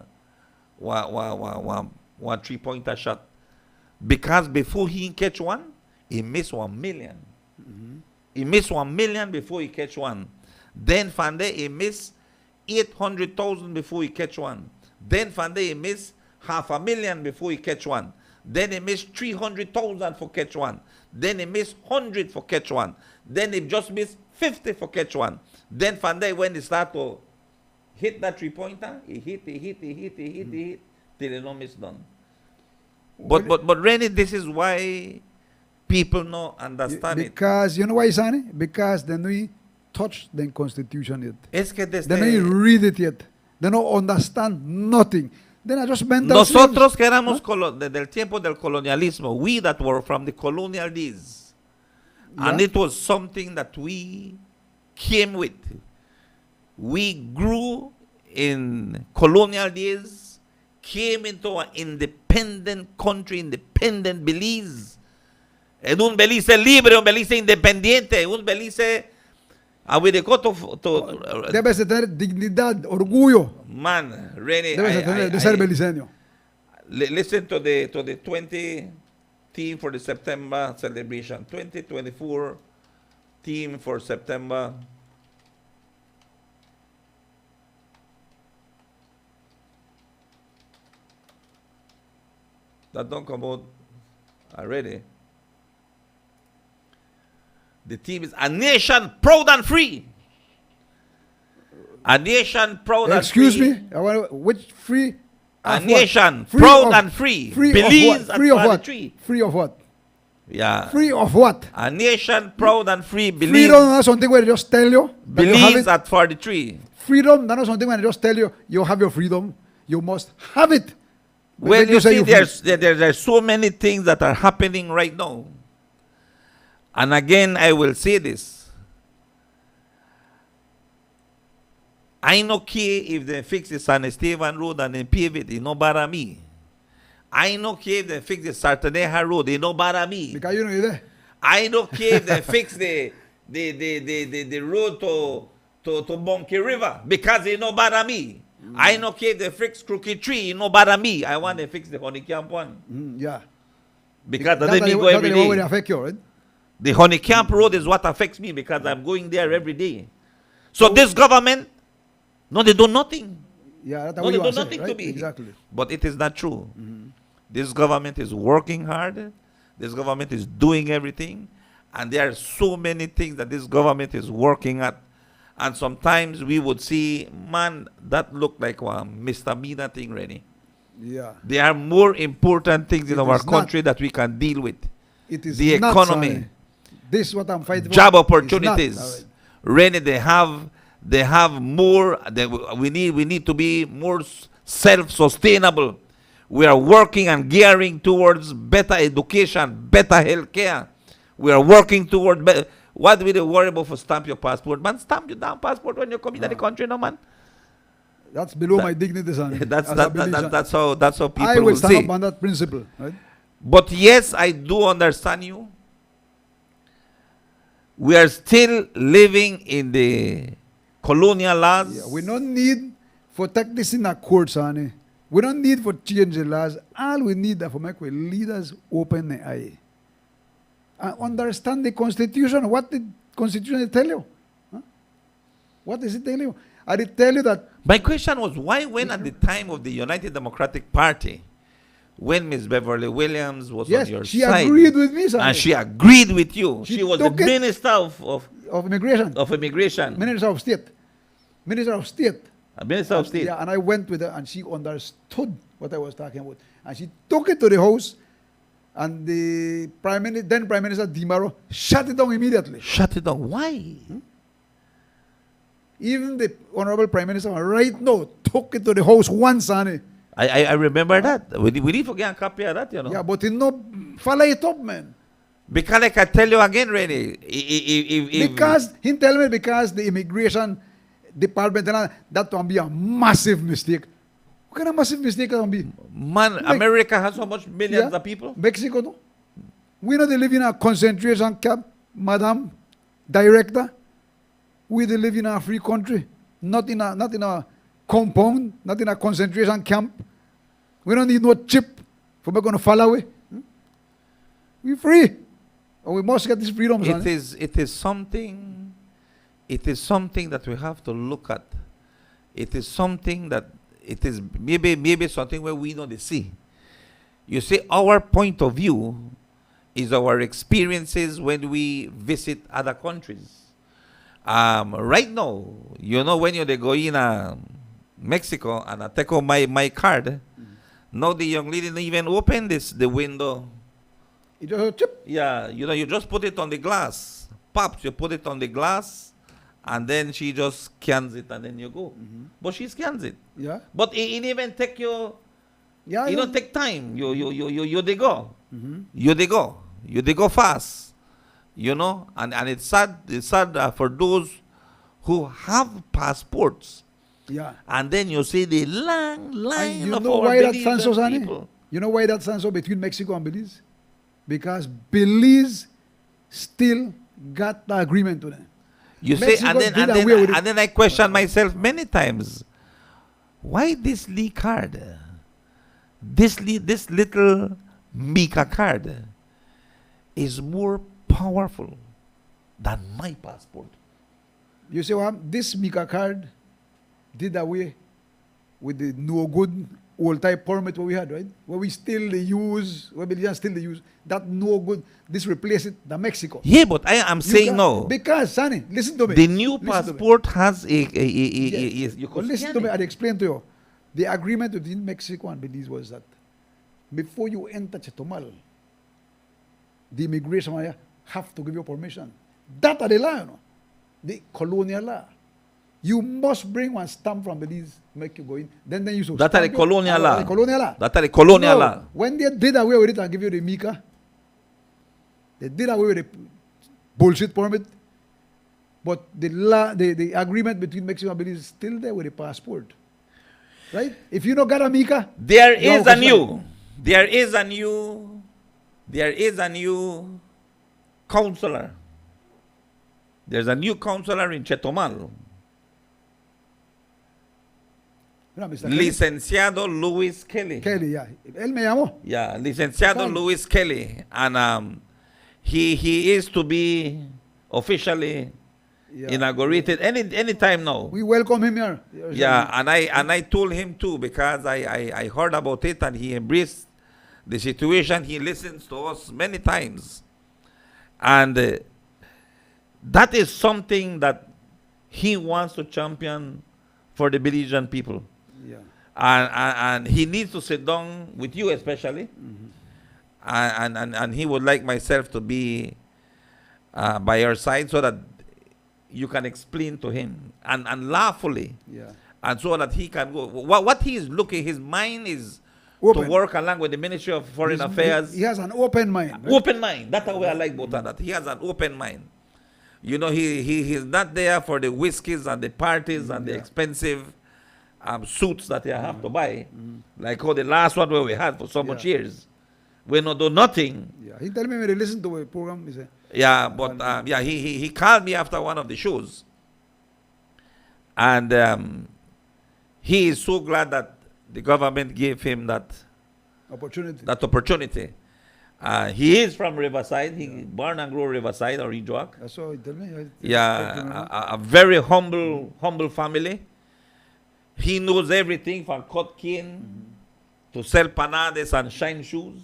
S1: 3-pointer shot? Because before he catch one, he missed 1 million. He missed 1 million before he catch one. Then Fande he missed 800,000 before he catch one. Then Fande he missed 500,000 before he catch one. Then he missed 300,000 for catch one. Then he missed 100 for catch one. Then he just missed 50 for catch one. Then Fande, when he start to hit that 3-pointer, he hit till he no miss none. But really, this is why people no understand it.
S4: Because, you know why, Sonny? Because they no touch the Constitution yet.
S1: Es que
S4: They no read it yet. They don't understand nothing. Then I just mental
S1: nosotros
S4: slaves.
S1: que éramos del tiempo del colonialismo, we that were from the colonial days, and
S4: Yeah.
S1: it was something that we came with. We grew in colonial days, came into an independent country, independent Belize. En un Belize libre, un Belize independiente, un Belize And when they go to
S4: Debes de tener dignidad, orgullo.
S1: man, Rennie,
S4: Debes de tener de ser beliceño.
S1: listen to the 20 theme for the September celebration. 2024 theme for September. That don't come out already. The theme is a nation proud and free. A nation proud and free.
S4: Excuse me? Which free?
S1: A
S4: of what?
S1: nation
S4: Free
S1: proud
S4: of-
S1: and free.
S4: Free
S1: Belize
S4: of what?
S1: at
S4: Free of what?
S1: 43.
S4: Free of what?
S1: Yeah.
S4: Free of what?
S1: A nation proud and free.
S4: Freedom
S1: Belize,
S4: not something where they just tell you that you have
S1: Belize
S4: it.
S1: at 43.
S4: Freedom not something when they just tell you you have your freedom. You must have it. But
S1: Well,
S4: then
S1: you
S4: say
S1: see,
S4: you
S1: there's so many things that are happening right now. And again, I will say this. I no care if they fix the San Esteban Road and then pave it, it no bother me. I no care if they fix the Sartaneja Road, it no bother me.
S4: because you know you're there.
S1: I don't care if they fix the road to Monkey River because it no bother me. I don't care if they fix Crooked Tree, it no bother me. I want to fix the Honeycamp one
S4: Yeah.
S1: because that
S4: That's
S1: let me
S4: the
S1: go
S4: that's
S1: every
S4: the one where they
S1: day.
S4: affect you, right?
S1: The Honeycamp Road is what affects me because I'm going there every day. So this government, no, they do nothing.
S4: Yeah, that's
S1: No,
S4: what
S1: they
S4: you
S1: do
S4: want to say,
S1: nothing
S4: right?
S1: to me.
S4: Exactly.
S1: But it is not true. This government is working hard. This government is doing everything. And there are so many things that this government is working at. And sometimes we would see, man, that looked like a misdemeanor thing, Rennie.
S4: Yeah.
S1: There are more important things in
S4: It
S1: our
S4: is not.
S1: country that we can deal with.
S4: It is
S1: The
S4: not,
S1: economy.
S4: Sonny. This is what I'm fighting
S1: Job
S4: for.
S1: opportunities.
S4: It's not.
S1: Rennie, they have more. We need to be more self-sustainable. We are working and gearing towards better education, better health care. We are working toward better. What do they worry about for stamp your passport? Man, stamp your damn passport when you come into the country, no man.
S4: That's below my dignity, Sonny.
S1: That's
S4: as a Belizean.
S1: that's how people
S4: I will
S1: will
S4: stand
S1: say.
S4: up on that principle, right?
S1: But yes, I do understand you. We are still living in the colonial laws.
S4: Yeah, we don't need for take this in a court, Sonny. We don't need for change the laws. All we need is for make we leaders open the eye and understand the Constitution. What the Constitution tell you? Huh? What does it tell you? And it tell you that
S1: My question was, why when at the time of the United Democratic Party, when Ms. Beverly Williams was
S4: yes,
S1: on your
S4: she
S1: side,
S4: agreed with me, Sonny,
S1: and she agreed with you,
S4: She
S1: she was the
S4: took it-
S1: Minister
S4: of immigration,
S1: of Immigration,
S4: Minister of State, Minister of State.
S1: Minister of State.
S4: Yeah, and I went with her, and she understood what I was talking about, and she took it to the house, and the then Prime Minister Dimaro shut it down immediately.
S1: Shut it down. Why?
S4: Even the Honorable Prime Minister right now took it to the house once, Sonny.
S1: I remember that. We need to get a copy of that, you know.
S4: Yeah, but he no follow it up, man.
S1: Because like I tell you again, Rennie, if
S4: Because he tell me because the immigration department that will be a massive mistake. What kind of massive mistake that will be?
S1: man, America has so much millions
S4: Yeah.
S1: of people.
S4: Mexico, no? We know they live in a concentration camp, Madam Director. We they live in a free country, not in a compound, not in a concentration camp. We don't need no chip for we're going to follow away. We free. And we must get this freedom, son.
S1: It is something that we have to look at. It is something that it is maybe something where we know the see. You see, our point of view is our experiences when we visit other countries. Right now, you know, when they go in Mexico and I take out my card, now the young lady didn't even open the window.
S4: You just a chip.
S1: Yeah, you know, you just put it on the glass. Pops, you put it on the glass, and then she just scans it, and then you go. But she scans it.
S4: Yeah.
S1: But it even take you.
S4: Yeah.
S1: It don't take time. You they go. You they go. You they go fast. You know, and it's sad. It's sad for those who have passports,
S4: Yeah.
S1: and then you see the long
S4: And
S1: line
S4: you
S1: of
S4: know
S1: our
S4: why that
S1: Belizean
S4: stands so, Sonny?
S1: people.
S4: You know why that stands so between Mexico and Belize? Because Belize still got the agreement to them.
S1: You say,
S4: Mexico
S1: and then
S4: did away with it.
S1: and then I question myself many times. Why this Lee card? This little Mika card is more powerful than my passport.
S4: You see what? This Mika card did away with the no good old type permit what we had, right? Where we still use, where Belizeans still use that no good. This replace it, the Mexico.
S1: Yeah, but I am saying no.
S4: Because, Sonny, listen to me.
S1: The new
S4: Listen to me.
S1: passport has a
S4: Yes.
S1: you
S4: Well,
S1: could
S4: listen
S1: scan
S4: to me.
S1: it.
S4: I'll explain to you. The agreement between Mexico and Belize was that before you enter Chetumal, the immigration area have to give you permission. That are the law, you know. The colonial law. You must bring one stamp from Belize, make you go in. Then you should
S1: That are the
S4: stamp it.
S1: colonial law.
S4: The colonial law.
S1: That are the colonial
S4: No,
S1: law.
S4: when they did away with it and give you the Mika, they did away with the bullshit permit. But the agreement between Mexico and Belize is still there with the passport. Right? If you don't got a Mika,
S1: There
S4: you
S1: is
S4: have
S1: a
S4: to
S1: new counselor. There's a new counselor in Chetumal.
S4: Mr. Kelly.
S1: Licenciado Luis Kelly.
S4: Kelly, yeah. Él me llamó.
S1: Yeah, Licenciado
S4: Fine.
S1: Luis Kelly. And he is to be officially
S4: Yeah.
S1: inaugurated any time now.
S4: We welcome him here.
S1: Yeah, and I told him too, because I heard about it and he embraced the situation. He listens to us many times. And that is something that he wants to champion for the Belizean people.
S4: Yeah.
S1: And he needs to sit down with you especially. And he would like myself to be by your side so that you can explain to him and lawfully,
S4: Yeah.
S1: and so that he can go. What he is looking, his mind is
S4: Open.
S1: to work along with the Ministry of Foreign Affairs.
S4: He has an open mind. right?
S1: Open mind. That's the way I like both of that. He has an open mind. You know, he's not there for the whiskeys and the parties and the expensive suits that you have to buy. Like the last one where we had for so much years. We don't do nothing.
S4: Yeah. He tell me when he listen to a program, he say,
S1: Yeah, but he called me after one of the shows. And he is so glad that the government gave him that
S4: opportunity.
S1: He is from Riverside. He born and grew Riverside or Ijoak.
S4: That's what he tell me.
S1: Yeah, a very humble family. He knows everything from cut cane to sell panades and shine shoes.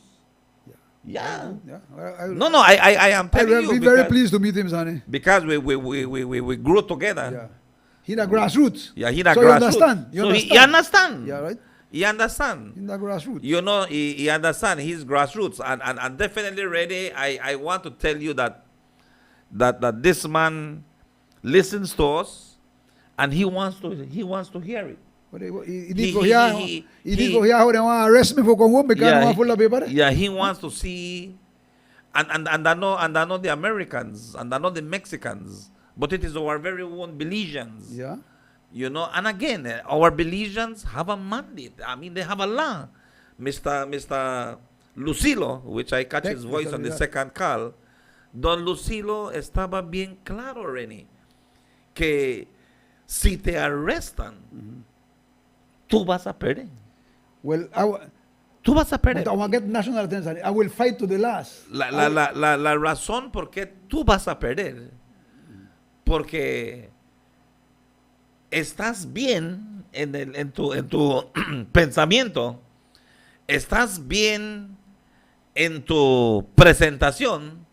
S1: Yeah.
S4: Yeah.
S1: I am
S4: I
S1: telling
S4: will
S1: you.
S4: be very pleased to meet him, Sonny.
S1: Because we grew together.
S4: Yeah. He the grassroots.
S1: Yeah, he the
S4: so
S1: grassroots.
S4: You
S1: So
S4: understand?
S1: he understand.
S4: Yeah, right?
S1: He understand.
S4: In the grassroots.
S1: You know, he understand his grassroots. And definitely ready. I want to tell you that this man listens to us and he wants to hear it.
S4: But he need to hear how they want to arrest me for come home because I want full of paper.
S1: Yeah, he wants to see, and I know the Americans, and I know the Mexicans, but it is our very own Belizeans.
S4: Yeah.
S1: You know, and again, our Belizeans have a mandate. I mean, they have a law. Mr. Lucilo, which I catch his voice on the second call, Don Lucilo estaba bien claro, Reni, que si te arrestan, tú vas a perder.
S4: Well,
S1: Tú vas a perder.
S4: but I want to get national attention. I will fight to the last.
S1: La razón por qué tú vas a perder, porque estás bien en tu pensamiento, estás bien en tu presentación,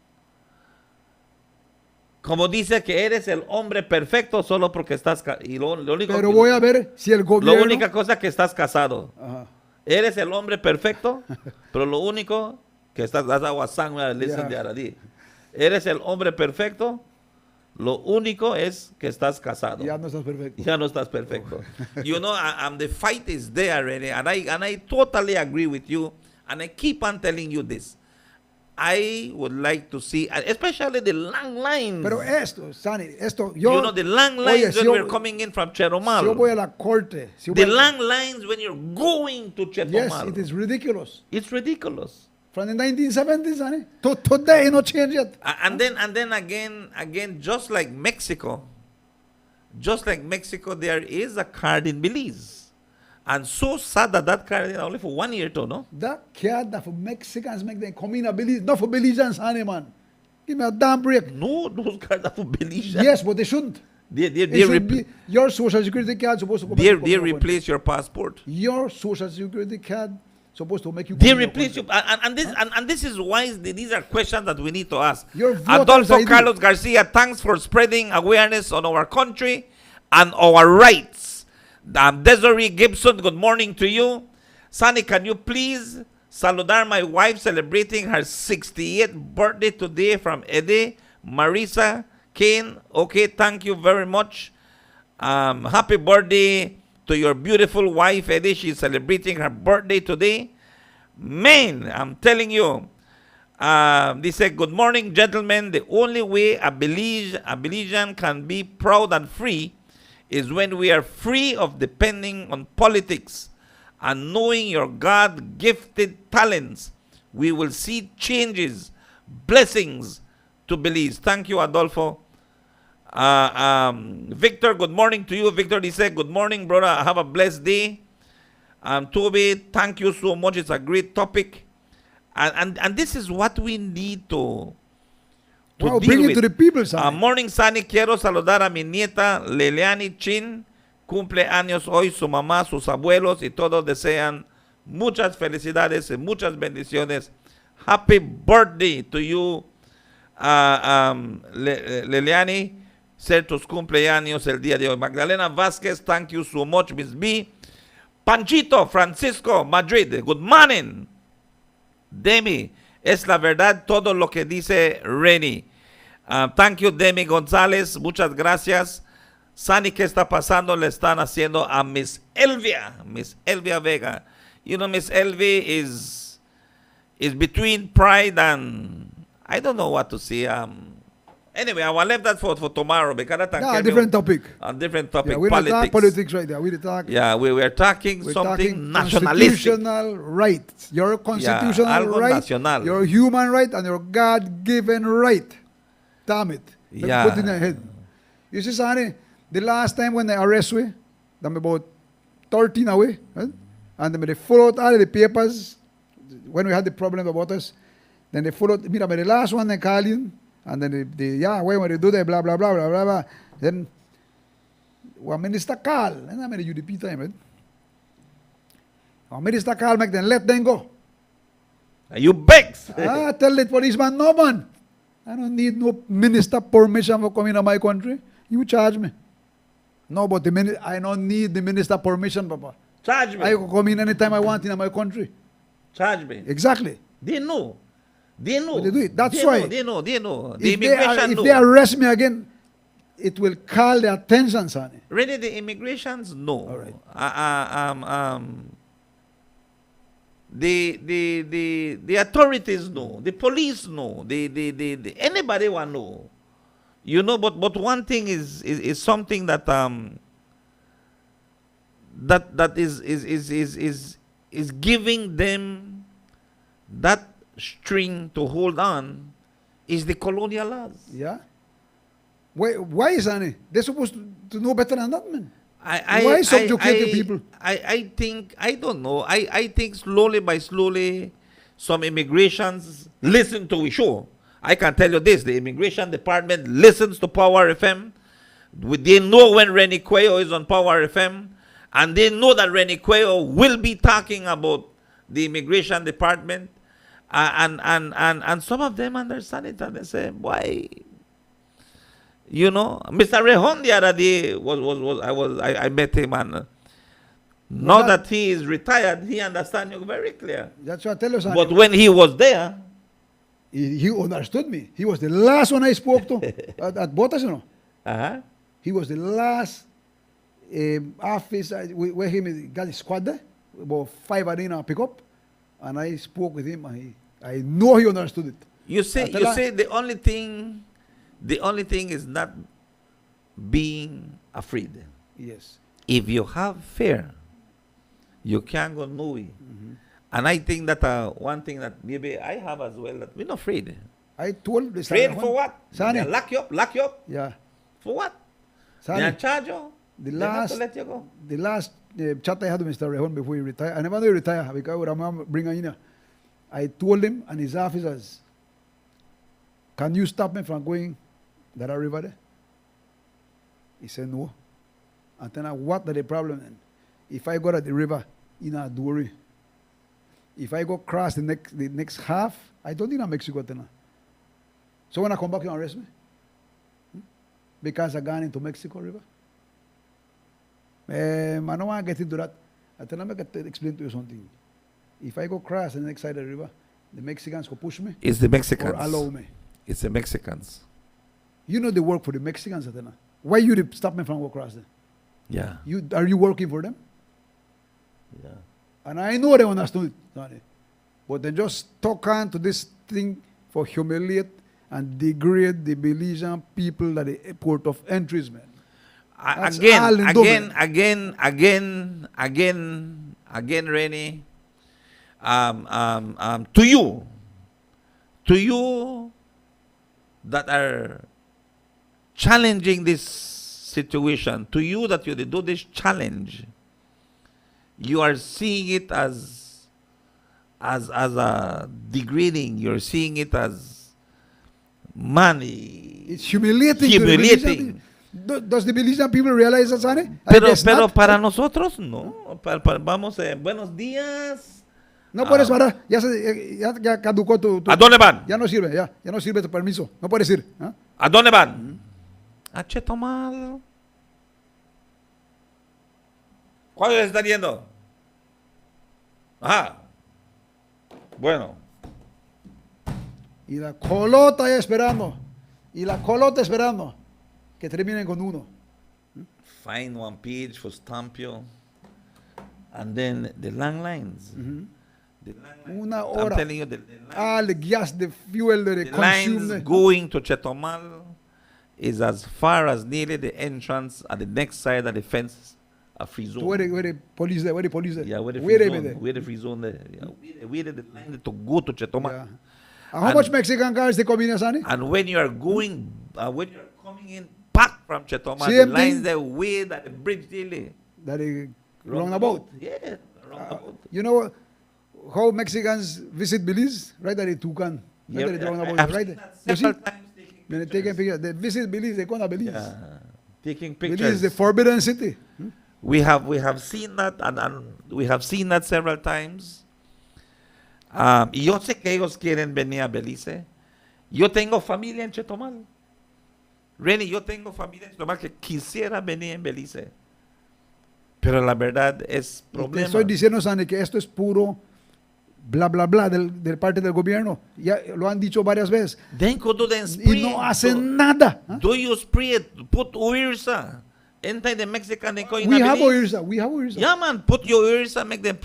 S1: como dice que eres el hombre perfecto solo porque estás y lo único
S4: Pero voy a ver si el gobierno.
S1: la única cosa que estás casado.
S4: Ajá.
S1: Eres el hombre perfecto, pero lo único que estás, that's how Sang listen
S4: Yeah.
S1: to Aradi. Eres el hombre perfecto, lo único es que estás casado.
S4: Ya no estás perfecto.
S1: Ya no estás perfecto. You know, the fight is there already, and I totally agree with you, and I keep on telling you this. I would like to see, especially the long lines.
S4: Pero esto, Sani, yo.
S1: You know, the long lines when we're coming in from Chetumal.
S4: Si yo voy a la corte.
S1: The long lines when you're going to Chetumal.
S4: Yes, it is ridiculous.
S1: It's ridiculous.
S4: From the 1970s, Sani, to today, no change yet.
S1: And then again, just like Mexico, Just like Mexico, there is a card in Belize. And so sad that that card is only for 1 year too, no?
S4: That card that for Mexicans make them come in a Belize, not for Belizeans, honey, man. Give me a damn break.
S1: No, those cards are for Belize.
S4: Yes, but they shouldn't.
S1: They
S4: It should be your social security card supposed to come
S1: they
S4: back to come in.
S1: replace your passport.
S4: Your social security card supposed to make you
S1: They
S4: come in
S1: replace you,
S4: country.
S1: and this is why these are questions that we need to ask.
S4: Your voter's
S1: Adolfo
S4: ID.
S1: Carlos Garcia, thanks for spreading awareness on our country and our rights. Desiree Gibson, good morning to you. Sunny, can you please saludar my wife celebrating her 68th birthday today from Eddie, Marisa, Kane. Okay, thank you very much. Happy birthday to your beautiful wife, Eddie. She's celebrating her birthday today. Man, I'm telling you. They said, good morning, gentlemen. The only way a Belizean can be proud and free is when we are free of depending on politics and knowing your God-gifted talents. We will see changes, blessings to Belize. Thank you, Adolfo. Victor, good morning to you. Victor, he said, good morning, brother. Have a blessed day. Toby, thank you so much. It's a great topic. And this is what we need to
S4: Wow,
S1: deal
S4: bring it
S1: with.
S4: to the people, Sunny.
S1: Morning, Sunny. Quiero saludar a mi nieta Leliani Chin. Cumple años hoy su mamá, sus abuelos y todos desean muchas felicidades y muchas bendiciones. Happy birthday to you, Leliani. Ser tus cumpleaños el día de hoy. Magdalena Vázquez, thank you so much, Miss B. Panchito Francisco, Madrid, good morning. Demi, es la verdad todo lo que dice Reni. Thank you, Demi González, muchas gracias. Sani, ¿qué está pasando? Le están haciendo a Miss Elvia Vega. You know, Miss Elvia is between pride and I don't know what to say. Anyway, I will leave that for tomorrow because
S4: A different topic.
S1: A different topic.
S4: Yeah, we don't talk politics right there. We talk.
S1: Yeah, we were talking
S4: We're
S1: something
S4: talking
S1: nationalistic.
S4: constitutional right. Your constitutional
S1: algo
S4: right,
S1: nacional.
S4: your human right, and your God-given right. Damn it. Let's
S1: Yeah.
S4: put it in your head. You see, Sonny, the last time when they arrest we, them about 13 away, right? And then they followed all the papers when we had the problem about us. Then they followed, mira, the last one they call in, and then when they do that, blah, blah, blah, blah, blah, blah. Then, one minister call, and I made a UDP time, right? One minister call, make them let them go.
S1: You beg.
S4: Tell the policeman, no man, I don't need no minister permission for coming to my country. You charge me. No, but I don't need the minister permission, Papa.
S1: Charge me.
S4: I can come in anytime I want in my country.
S1: Charge me.
S4: Exactly.
S1: They know.
S4: But they do it. That's
S1: They
S4: why.
S1: know, they know. The
S4: If
S1: immigration know.
S4: they arrest me again, it will call the attention, Sonny.
S1: Really, the immigrations know.
S4: All right.
S1: The authorities know. The police know. The anybody will know. You know, but one thing is something that that is giving them that string to hold on is the colonial laws.
S4: Yeah. Why, Sonny? They're supposed to know better than that, man.
S1: Why
S4: subjugate the people?
S1: I think, I don't know. I think slowly by slowly, some immigrations listen to we show. I can tell you this: the immigration department listens to Power FM. They know when Renny Cuello is on Power FM, and they know that Renny Cuello will be talking about the immigration department, and some of them understand it and they say, why? You know, Mr. Rejon the other day I met him, and now that he is retired, he understands you very clear.
S4: That's what I tell you, Sonny.
S1: But when he was there,
S4: He understood me. He was the last one I spoke to at Botas, you know. He was the last office where he got his squad there, about 5 arena pickup, and I spoke with him, and I know he understood it.
S1: you say the only thing is not being afraid.
S4: Yes.
S1: If you have fear, you can't go nowhere. And I think that one thing that maybe I have as well, that we're not afraid.
S4: I told this
S1: Afraid for what?
S4: Sonny.
S1: They lock you up.
S4: Yeah.
S1: For what? They are
S4: Sani,
S1: charge you.
S4: the
S1: They have to
S4: last,
S1: let you go.
S4: the last chat I had with Mr. Rejon before he retired, I never know he retired because I'm bringing in. I told him and his officers, can you stop me from going that river there? He said no. And then what are the problem then? If I go to the river, in a worry. If I go cross the next half, I don't think I'm Mexico then. So when I come back, you arrest me? Because I gone into Mexico River? I don't want to get into that. I tell them I can explain to you something. If I go cross the next side of the river, the Mexicans will push me
S1: It's the Mexicans.
S4: or allow me.
S1: It's the Mexicans.
S4: You know the work for the Mexicans, Atena. Why you stop me from go across there?
S1: Yeah.
S4: Are you working for them?
S1: Yeah.
S4: And I know they understood, Sonny. But they just talk on to this thing for humiliate and degrade the Belizean people at the port of entries, man. That's all in
S1: Again, Rennie. To you that are challenging this situation, to you that you do this challenge, you are seeing it as a degrading. You're seeing it as money.
S4: It's humiliating. To the Belizean people. Does the Belizean people realize that, Sonny?
S1: Pero para nosotros no. Vamos, buenos días.
S4: No puedes parar. Ya caducó tu.
S1: ¿A dónde van?
S4: Ya no sirve, ya no sirve tu permiso. No puedes ir. ¿Ah?
S1: ¿A dónde van? A Chetumal. ¿Cuándo se están yendo? Ajá. Bueno.
S4: Y la colota ya esperando. Que terminen con uno.
S1: Find one page for Stampio. And then the long lines. The long lines.
S4: Una
S1: I'm
S4: hora.
S1: telling you, the
S4: The gas, the fuel, the
S1: lines
S4: consume.
S1: going to Chetumal is as far as nearly the entrance at the next side of the fence, a free zone.
S4: Where the police there?
S1: Yeah, where the
S4: Where
S1: free
S4: they
S1: zone,
S4: there?
S1: where the free zone there. Yeah, where the line to go to Chetumal.
S4: Yeah. And how much Mexican cars they come in, Sonny?
S1: And when you are going, when you are coming in back from Chetumal,
S4: Same
S1: the lines
S4: thing.
S1: there way that the bridge daily.
S4: That is roundabout.
S1: Yeah, roundabout.
S4: You know how Mexicans visit Belize? Right at the Tucan.
S1: Yeah,
S4: Right at the roundabout.
S1: I've
S4: Right
S1: seen
S4: there.
S1: that
S4: You see?
S1: several times
S4: When they
S1: taking
S4: take
S1: pictures.
S4: pictures, they visit Belize, they come to Belize.
S1: Yeah, taking
S4: Belize
S1: pictures.
S4: is the forbidden city.
S1: We have seen that and we have seen that several times. Y yo sé que ellos quieren venir a Belice. Yo tengo familia en Chetumal. Renny, yo tengo familia en Chetumal que quisiera venir en Belice. Pero la verdad es
S4: Te
S1: problema.
S4: estoy diciendo, Sonny, que esto es puro bla, bla, bla del parte del gobierno. Ya lo han dicho varias veces.
S1: Then go do the
S4: Y
S1: spray.
S4: no hacen nada. ¿Ah?
S1: Do you spray it? Put UIRSA. Enter the Mexican they call in
S4: We
S1: a
S4: have
S1: Belize.
S4: OIRSA. We have OIRSA.
S1: Yeah, man. Put your UIRSA, make them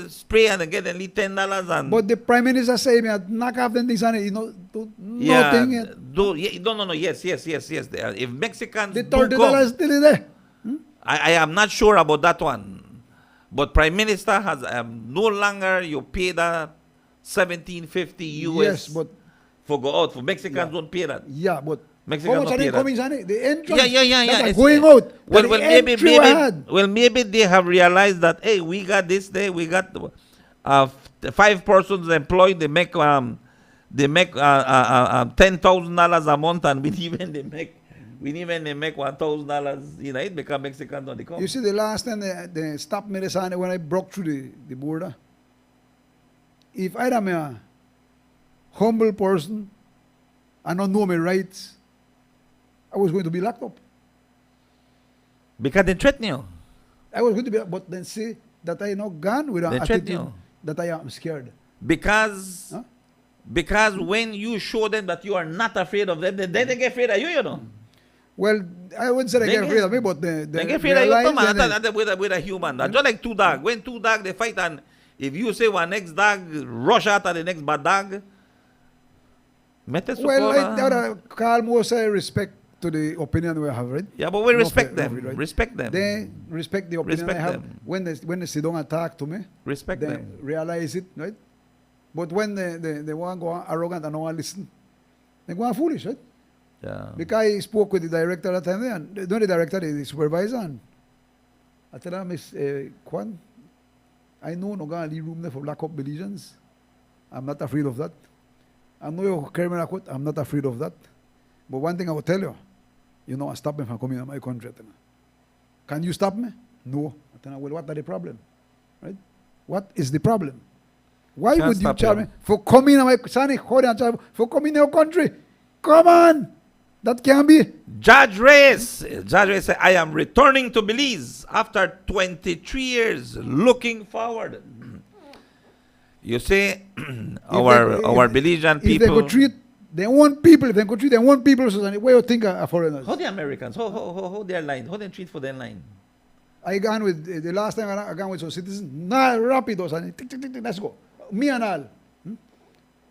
S1: spray and get at least $10 and.
S4: But the Prime Minister say, man, knock off them things, Sonny. You know, do
S1: Yeah,
S4: nothing yet.
S1: no. Yes. If Mexicans
S4: The
S1: do come,
S4: $30 still there.
S1: I am not sure about that one. But Prime Minister has no longer you pay that $17.50 US
S4: Yes, but
S1: for go out. For Mexicans don't pay that.
S4: yeah, but
S1: Mexicans
S4: how much
S1: don't
S4: are
S1: pay
S4: they
S1: that.
S4: coming, Sonny? The entrance.
S1: Yeah.
S4: That are
S1: It's-
S4: going out.
S1: Well,
S4: The
S1: maybe
S4: entry we had.
S1: they have realized that hey, we got this day, we got 5 persons employed. They make $10,000 a month, and we even they make $1,000. You know, it become Mexican on the come.
S4: You see, the last time they stopped me, Sonny, when I broke through the border. If I am a humble person and don't know my rights, I was going to be locked up.
S1: Because they threaten you.
S4: I was going to be, but then see that I not gone with an
S1: They threaten
S4: attitude
S1: you.
S4: that I am scared.
S1: Because
S4: Huh?
S1: because when you show them that you are not afraid of them, then they get afraid of you, you know.
S4: Well, I wouldn't say they get afraid of me, but they
S1: They get afraid of you,
S4: realize
S1: man.
S4: that
S1: That with a human. That's just like two dogs. When two dogs they fight, and if you say one next dog rush out at the next bad dog, mete su
S4: well,
S1: cola.
S4: I gotta call more say respect to the opinion we have, right?
S1: Yeah, but we
S4: No
S1: respect
S4: fear,
S1: them.
S4: no fear, right?
S1: Respect them.
S4: They respect the opinion
S1: Respect
S4: I have.
S1: them.
S4: When they sit down and talk to me,
S1: Respect
S4: they
S1: them.
S4: realize it, right? But when they want to go arrogant and don't want to listen, they go on foolish, right?
S1: Yeah.
S4: Because I spoke with the director at the time, and not the director, the supervisor. And I tell him, Miss Kwan, I know no going to leave room there for lack of Belizeans. I'm not afraid of that. I know you're carrying a quote. I'm not afraid of that. But one thing I will tell you, you know, I stop me from coming to my country. Can you stop me? No. I tell him, well, what are the problem? Right? What is the problem? Why
S1: Can't
S4: would you
S1: stop
S4: charge
S1: you.
S4: me for coming to my Sani, for coming to your country? Come on! That can be.
S1: Judge Reyes said, I am returning to Belize after 23 years, looking forward. You see, our Belizean
S4: If they
S1: people.
S4: could treat their own people, if they could treat their own people, so where you think are foreigners?
S1: How the Americans? How their line? How they treat for their line?
S4: I gone with the last time I gone with some citizens. Nah, rapidos and tick, tick, tick, tick, let's go. Me and all.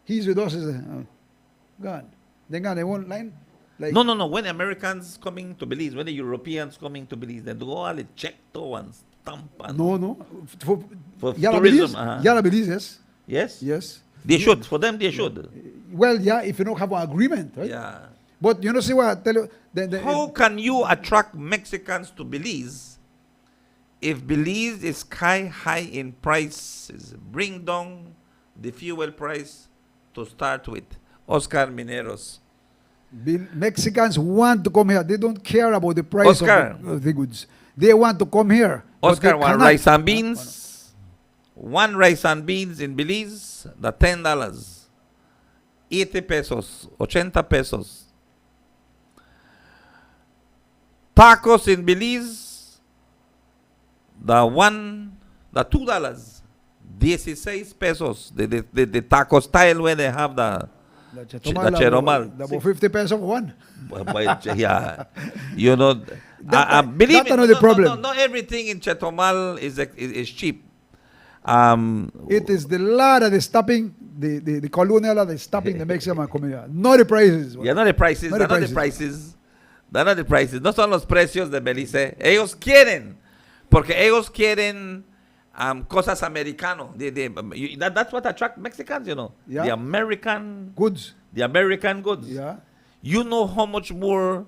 S4: He's with us. Gone. They got their own line. Like
S1: No. When Americans coming to Belize, when the Europeans coming to Belize, they do all the check to and stamp and
S4: no.
S1: for
S4: Yala
S1: tourism.
S4: Belize, Yala Belize, yes.
S1: Yes.
S4: Yes.
S1: They should. For them, they should.
S4: Well, yeah, if you don't have an agreement, right?
S1: Yeah.
S4: But you know, see what I tell you?
S1: How can you attract Mexicans to Belize if Belize is sky high in prices? Bring down the fuel price to start with. Oscar Mineros.
S4: Mexicans want to come here. They don't care about the price
S1: Oscar.
S4: of the goods. They want to come here. but
S1: Oscar,
S4: they
S1: one
S4: cannot.
S1: rice and beans. One rice and beans in Belize, the $10. 80 pesos, 80 pesos. Tacos in Belize, the $2. 16 pesos. The taco style where they have the cheromal.
S4: About 50 pesos for one.
S1: Yeah, you know, believe
S4: that's
S1: me,
S4: another problem.
S1: Not everything in Chetomal is cheap.
S4: It is the law that is stopping, the colonial law that is stopping the Mexican coming here. Not the prices.
S1: Yeah, not the prices.
S4: Not
S1: They're
S4: the
S1: not the prices. They're not the prices. No son los precios de Belice. Ellos quieren, porque ellos quieren cosas americano. That's what attracts Mexicans, you know.
S4: Yeah.
S1: The American
S4: Goods.
S1: goods.
S4: Yeah.
S1: You know how much more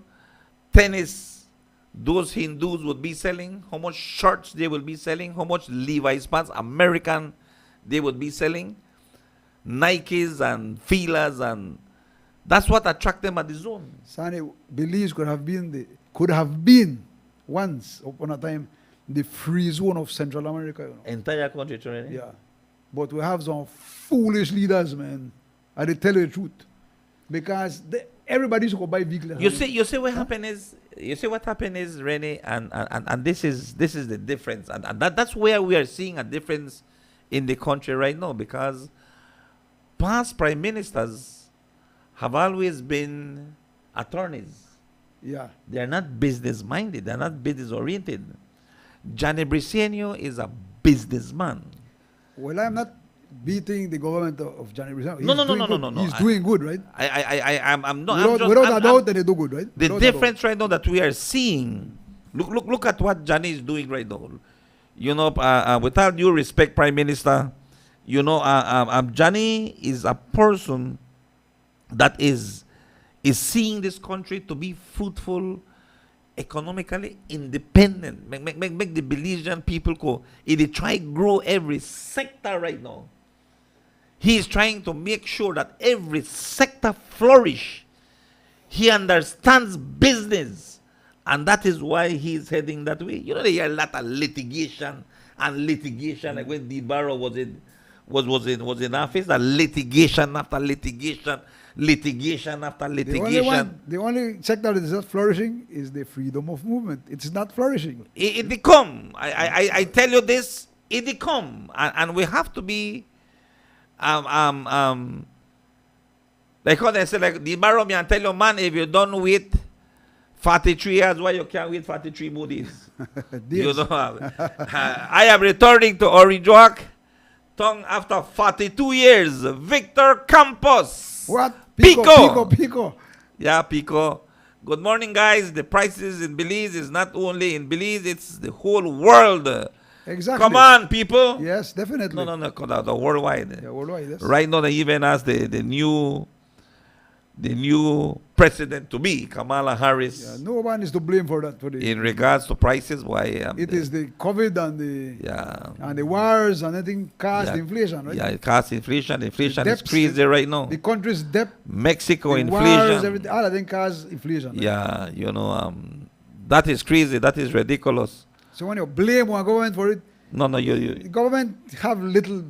S1: tennis those Hindus would be selling, how much shirts they will be selling, how much Levi's pants, American, they would be selling, Nikes and Filas, and that's what attract them at the zone.
S4: Sani, Belize could have been once upon a time the free zone of Central America. You know?
S1: Entire country, already.
S4: Yeah. But we have some foolish leaders, man. I they tell you the truth. Because everybody should go buy vehicles.
S1: You see what happened is, Rene, and this is the difference, and that's where we are seeing a difference in the country right now, because past prime ministers have always been attorneys.
S4: Yeah.
S1: They are not business minded. They are not business oriented. Johnny Briceño is a businessman.
S4: Well, I'm not beating the government of Johnny Briceño.
S1: No.
S4: He's doing good, right?
S1: I'm not.
S4: Without a doubt that they do good, right?
S1: The
S4: Without a
S1: difference right now that we are seeing, look at what Johnny is doing right now. You know, with all due respect, Prime Minister, you know, Johnny is a person that is seeing this country to be fruitful, economically independent. Make the Belizean people go. He try grow every sector right now. He is trying to make sure that every sector flourish. He understands business, and that is why he is heading that way. You know, there are a lot of litigation, like when the Barrow was in office, that litigation after litigation after litigation.
S4: The only sector that is not flourishing is the freedom of movement. It's not flourishing.
S1: It come. I tell you this, it come, and we have to be like how they say, like the Barrow me and tell you, man, if you don't wait 43 years, why you can't wait 43 more days? You know, I am returning to Orijoak tongue after 42 years. Victor Campos.
S4: What?
S1: Pico.
S4: Pico.
S1: Yeah, Pico. Good morning, guys. The prices in Belize is not only in Belize, it's the whole world.
S4: Exactly.
S1: Come on, people.
S4: Yes, definitely.
S1: No, the worldwide.
S4: Yeah, worldwide, yes.
S1: Right now, they even ask the new the new president to be, Kamala Harris,
S4: Yeah, no one is to blame for that.
S1: in regards to prices, why?
S4: It is the COVID and the wars and everything caused
S1: Yeah.
S4: inflation, right?
S1: Yeah, it caused inflation. Inflation is
S4: debts,
S1: crazy right now.
S4: The country's debt,
S1: Mexico
S4: the
S1: inflation.
S4: wars, everything, all of them cause inflation. Right?
S1: Yeah, that is crazy. That is ridiculous.
S4: So when you blame one government for it,
S1: No,
S4: the government have little,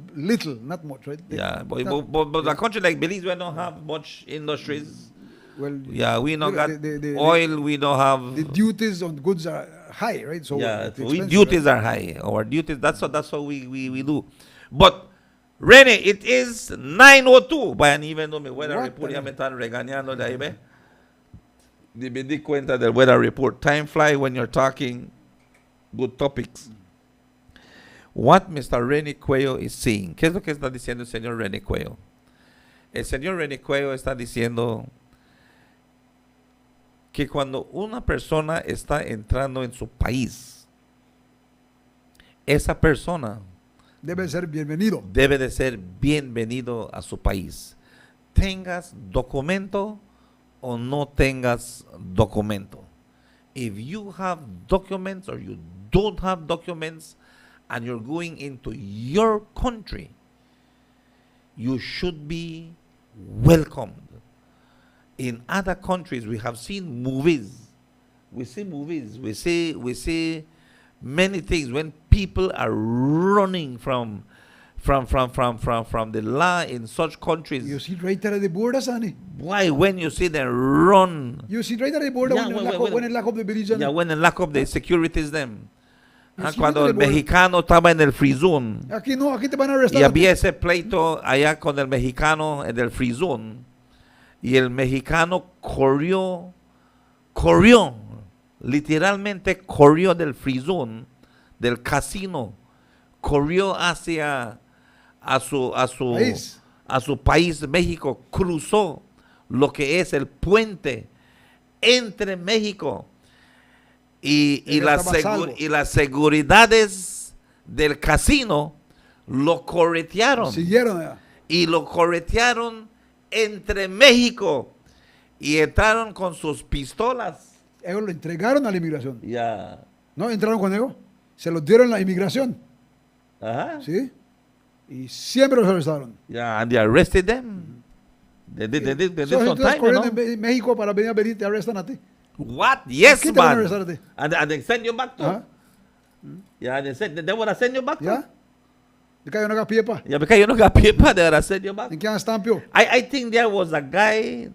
S4: not much, right?
S1: yeah,
S4: not-
S1: but a country like Belize, we don't have much industries.
S4: Well,
S1: Yeah, we don't got
S4: the
S1: oil. We don't have.
S4: the duties on goods are high, right? So
S1: Yeah,
S4: it's
S1: we
S4: expensive,
S1: duties
S4: right?
S1: are high. Our duties. That's what we do. But Rene, it is 9:02. By even though me weather
S4: What
S1: report
S4: the-
S1: ya me están regañando de ahí, ve. Ni me di cuenta del weather report. Time fly when you're talking good topics. What Mr. Rene Cuello is saying. ¿Qué es lo que está diciendo el señor Rene Cuello? El señor Rene Cuello está diciendo que cuando una persona está entrando en su país, esa persona
S4: Debe ser bienvenido.
S1: debe de ser bienvenido a su país. Tengas documento o no tengas documento. If you have documents or you don't have documents and you're going into your country, you should be welcomed. In other countries, we have seen movies. We see many things when people are running from the law in such countries.
S4: You see right there at the border, Sonny.
S1: Why, when you see them run,
S4: You see right there at the border
S1: Yeah,
S4: when it lack of the Belize.
S1: yeah, when the lack of the securities them.
S4: You see
S1: Cuando
S4: right
S1: el
S4: there at the
S1: mexicano estaba en el free zone
S4: aquí te van a arrestar.
S1: y había ese pleito allá con el mexicano en el free zone y el mexicano corrió, literalmente corrió del free zone, del casino, corrió hacia a
S4: País.
S1: su país, México, cruzó lo que es el puente entre México y
S4: Él
S1: las
S4: estaba a salvo.
S1: y las seguridades del casino lo corretearon.
S4: Siguieron allá.
S1: Y lo corretearon entre México y entraron con sus pistolas.
S4: Ellos lo entregaron a la inmigración.
S1: Ya.
S4: No entraron con ellos. Se los dieron a la inmigración.
S1: Ajá.
S4: ¿Sí? Y siempre los arrestaron.
S1: Yeah, and they arrested them. They did
S4: So,
S1: some
S4: entonces
S1: time,
S4: corriendo
S1: you know?
S4: en México para venir a venir, te arrestan a ti.
S1: What? Yes,
S4: ¿Qué te van a
S1: man.
S4: arrestar a ti?
S1: And they send you back to.
S4: Ajá.
S1: Yeah, they said they want to send you back to.
S4: ¿Ya? ¿De que no haga piepa?
S1: Yeah, because you don't got paper, they want to send you back.
S4: ¿En qué estampio?
S1: I think there was a guy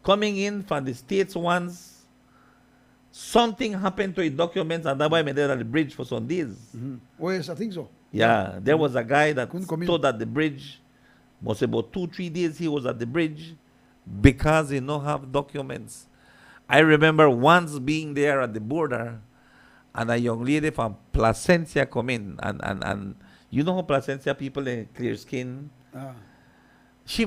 S1: coming in from the States once. Something happened to his documents, and that's why he there at the bridge for some days.
S4: Pues, I think so.
S1: Yeah, there was a guy that
S4: Couldn't come in.
S1: stood at the bridge. Was about 2-3 days he was at the bridge because he don't have documents. I remember once being there at the border, and a young lady from Placencia come in, and you know how Placencia people clear skin.
S4: Ah,
S1: She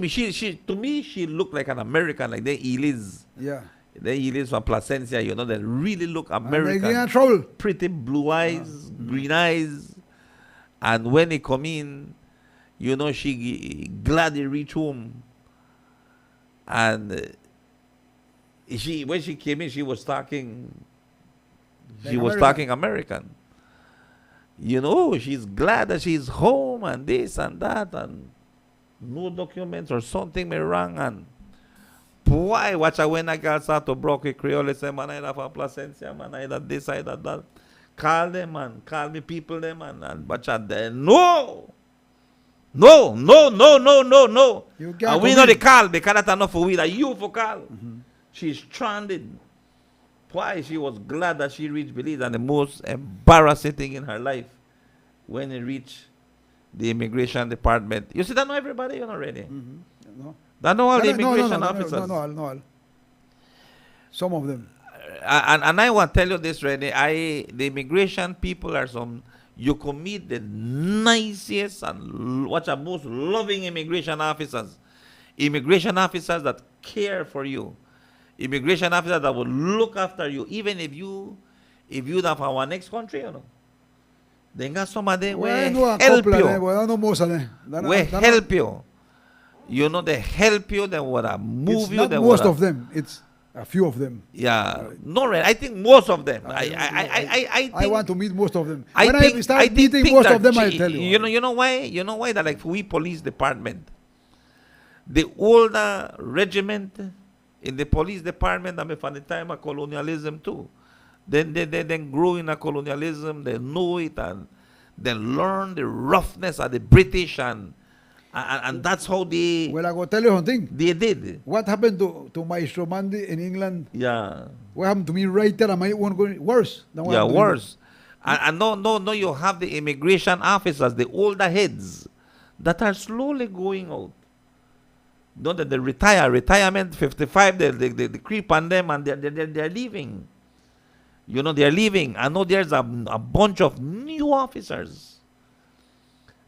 S1: to me she looked like an American, like they Elise.
S4: yeah.
S1: They Elise from Placencia, you know, they really look
S4: And they
S1: American.
S4: get in trouble.
S1: Pretty blue eyes, green eyes. And when he come in, you know, she gladly reach home. And when she came in, she was talking. She
S4: Like
S1: was
S4: American.
S1: talking American. You know, she's glad that she's home and this and that and no documents or something may wrong and boy, watch out when I got start to broke a Creole, say man, I have a Placencia, man, I that this, I that. Call them and call me people them and watch out there. No, no.
S4: You can't
S1: And we
S4: come
S1: know
S4: in.
S1: the call because that's enough for we that you for call. She's stranded. Why? She was glad that she reached Belize, and the most embarrassing thing in her life when he reached the immigration department. You see, that know everybody, you know, already.
S4: No.
S1: That know all the
S4: No, no,
S1: immigration
S4: no,
S1: officers.
S4: No, all. Some of them.
S1: And I want to tell you this, Rene. The immigration people are you could meet the nicest and most loving immigration officers. Immigration officers that care for you. Immigration officers that will look after you, even if you don't from our next country, you know. They got some of them will help you.
S4: Well, no most of them.
S1: Will help you. You know, they help you, they wanna move
S4: It's
S1: you.
S4: not
S1: They
S4: most
S1: wanna,
S4: of them. It's a few of them.
S1: yeah. No, right. I think most of them. I
S4: I
S1: think,
S4: want to meet most of them.
S1: I
S4: When
S1: think,
S4: I start
S1: I think
S4: meeting
S1: things
S4: most
S1: are
S4: of them, I'll
S1: cha-
S4: tell you.
S1: You know why? You know why that, like, we police department, the older regiment in the police department, I mean, from the time of colonialism too. Then they then grow in a colonialism, they know it, and they learn the roughness of the British, and that's how
S4: Well, I go tell you something.
S1: they did.
S4: What happened to Maestro Mandy in England?
S1: Yeah.
S4: What happened to me right there? Am I one going worse than what
S1: Yeah,
S4: happened to me?
S1: worse. And no, you have the immigration officers, the older heads, that are slowly going out. No, that they retirement 55, they creep on them, and they're leaving. You know, they're leaving. I know there's a bunch of new officers.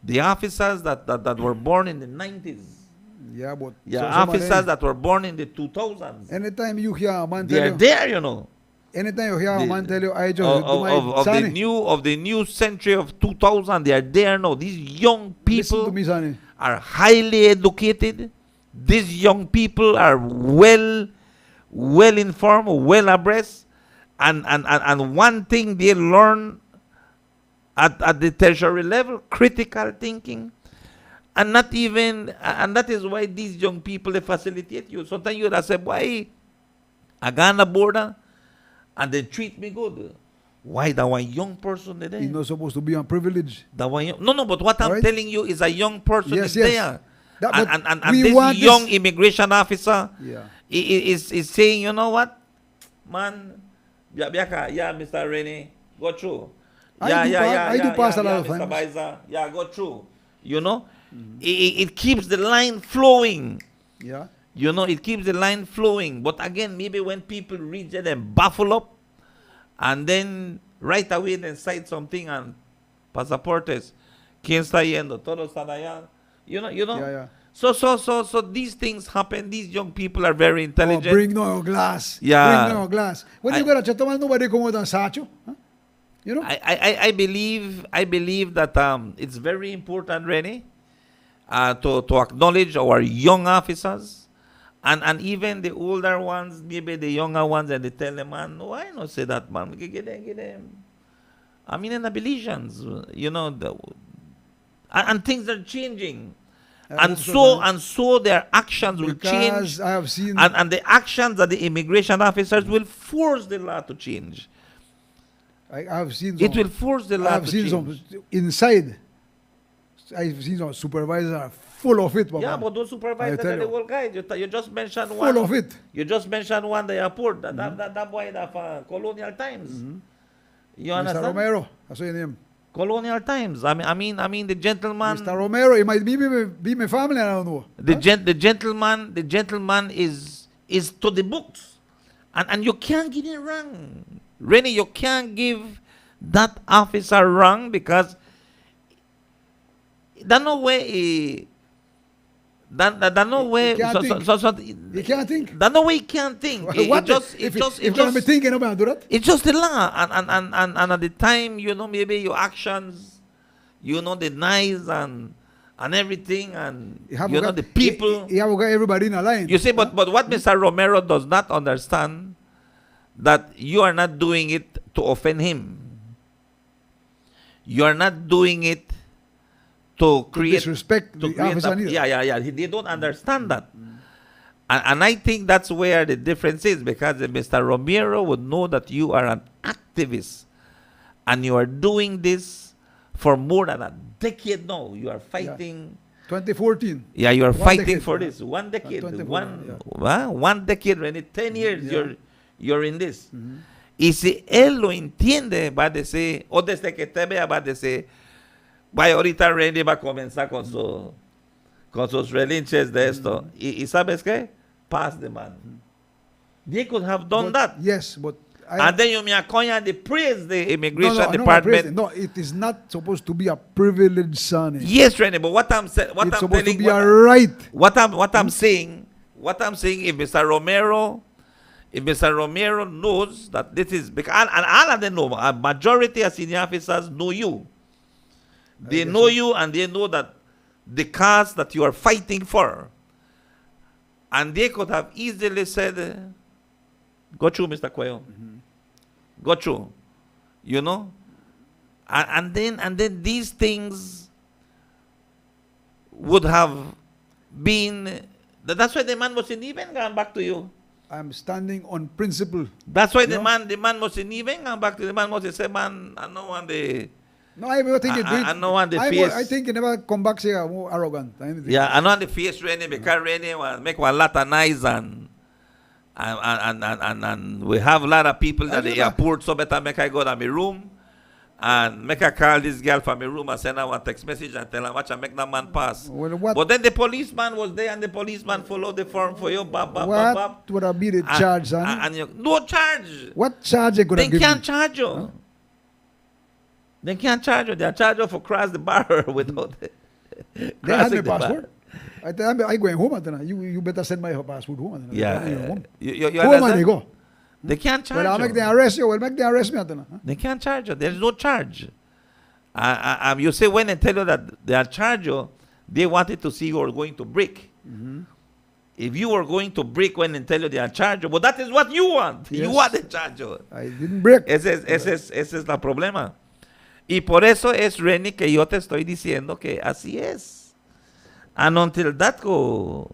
S1: The officers that were born in the 90s.
S4: Yeah, but
S1: Yeah,
S4: some of
S1: officers
S4: them,
S1: that were born in the 2000s.
S4: anytime you hear a man
S1: They're
S4: tell you,
S1: there, you know.
S4: anytime you hear a
S1: The-
S4: man tell you, I just
S1: Of,
S4: do my
S1: of the
S4: Sonny,
S1: new century of 2000, they are there now. These young
S4: listen to
S1: people
S4: me, Sonny.
S1: are highly educated. These young people are well informed, well abreast, and one thing they learn at the tertiary level, critical thinking, and not even, and that is why these young people, they facilitate you. Sometimes you would say, why I go on the border and they treat me good. Why that one young person there?
S4: He's not supposed to be on privilege.
S1: That one no, but what I'm
S4: Alright.
S1: telling you is a young person
S4: Yes,
S1: is
S4: yes.
S1: there.
S4: That-
S1: And,
S4: but
S1: and
S4: we
S1: this
S4: want
S1: young
S4: this-
S1: immigration officer
S4: Yeah.
S1: is saying, you know what, man, yeah, Mr. Rennie, go through.
S4: I do pass a lot of
S1: Mr.
S4: times.
S1: Baiza, yeah, go through. You know, it keeps the line flowing.
S4: Yeah.
S1: You know, it keeps the line flowing. But again, maybe when people reach it and baffle up, and then right away they cite something and pasaportes, ¿quién está yendo? Todos están allá. You know.
S4: Yeah, yeah.
S1: So these things happen. These young people are very
S4: Oh,
S1: intelligent.
S4: bring no glass.
S1: Yeah.
S4: Bring no glass. When you
S1: I-
S4: go to Chatham, nobody come with a sacho. Huh? You know?
S1: I believe that it's very important, Rennie, to acknowledge our young officers, and even the older ones, maybe the younger ones, and they tell them, man, why not say that, man? Get them. I mean, in the Belizeans, you know, and things are changing,
S4: I
S1: and
S4: hope man.
S1: so their actions will
S4: Because
S1: change,
S4: I have seen
S1: and the actions of the immigration officers will force the law to change.
S4: I have seen
S1: It
S4: some,
S1: will force the
S4: I
S1: law
S4: have
S1: to
S4: seen
S1: change.
S4: some inside. I've seen some supervisors are full of it, Papa.
S1: Yeah, but those
S4: I
S1: supervisors
S4: tell
S1: are the
S4: you.
S1: whole guys. You just mentioned one.
S4: Full of it.
S1: You just mentioned one the airport. That boy that colonial times. You
S4: Mr.
S1: understand?
S4: Romero, that's your name.
S1: Colonial times. I mean the gentleman.
S4: Mr. Romero, it might be my family, I don't know.
S1: The gentleman is to the books, and you can't get it wrong. Rennie, you can't give that officer wrong, because there's no way. There's no way.
S4: He can't think. He can't think.
S1: There's no way he can't think.
S4: What if you're gonna be thinking about do that?
S1: It's just the law, and at the time, you know, maybe your actions, you know, the nice and everything, and you know, the people.
S4: You have got everybody in a line.
S1: You see, but what Mr. Romero does not understand, that you are not doing it to offend him. You are not doing it to create
S4: disrespect the officer neither.
S1: Yeah. They don't understand that. And I think that's where the difference is, because Mr. Romero would know that you are an activist, and you are doing this for more than a decade now. You are fighting.
S4: 2014.
S1: Yeah, you are
S4: One
S1: fighting
S4: decade,
S1: for
S4: yeah.
S1: this. 1 decade.
S4: 24,
S1: One decade, Rennie. 10 years
S4: Yeah.
S1: you're in this. Y si él lo entiende, va a decir, o desde que te vea, va a decir, vaya, ahorita Randy va a comenzar con sus relinches de esto. Y ¿sabes qué? Pass the man. They could have done that.
S4: Yes, but
S1: And then you me aconya the praise the
S4: no,
S1: immigration
S4: no,
S1: department.
S4: no, it is not supposed to be a privilege, son.
S1: Yes, Randy, but what I'm
S4: It's
S1: telling,
S4: supposed to be a right.
S1: what I'm saying, if Mr. Romero knows that this is, because and all of them know, a majority of senior officers know you. They know you, and they know that the cause that you are fighting for, And they could have easily said, go through, Mr. Cuello. Go through. You know? And then these things would have been. That's why the man wasn't even gone back to you.
S4: I'm standing on principle.
S1: That's why the
S4: No.
S1: man wasn't even gone back to the man. Must say, man, I know one the.
S4: No, I think
S1: I know on the face.
S4: I think he never come back here more arrogant. Anything.
S1: Yeah, I know on the face Rennie because Rennie will make one lot of noise and we have a lot of people at the airport, so better make I go to my room and make I call this girl from my room and send her one text message and tell her watch and make that man pass.
S4: Well, what-
S1: But then the policeman was there and the policeman followed the form for you.
S4: What would have been the charge, son?
S1: And you, no charge.
S4: What charge they could
S1: They
S4: have given?
S1: can't charge you.
S4: Huh?
S1: They can't charge you. They are charged you for cross the bar without
S4: They had
S1: crossing
S4: my
S1: the bar.
S4: passport. I going home. Atana. You better send my passport home. Atana.
S1: Yeah.
S4: You home.
S1: You
S4: Home and they
S1: understand?
S4: go.
S1: They can't charge
S4: Well, I'll
S1: you.
S4: make them arrest you. Well, make them arrest me. Atana. Huh?
S1: They can't charge you. There is no charge. You say when they tell you that they are charged you, they wanted to see you are going to break. If you were going to break when they tell you they are charged you, but that is what you want. You
S4: Yes.
S1: want the charge you.
S4: I didn't break.
S1: Ese es el problema. Y por eso es, Renny, que yo te estoy diciendo que así es. And until that go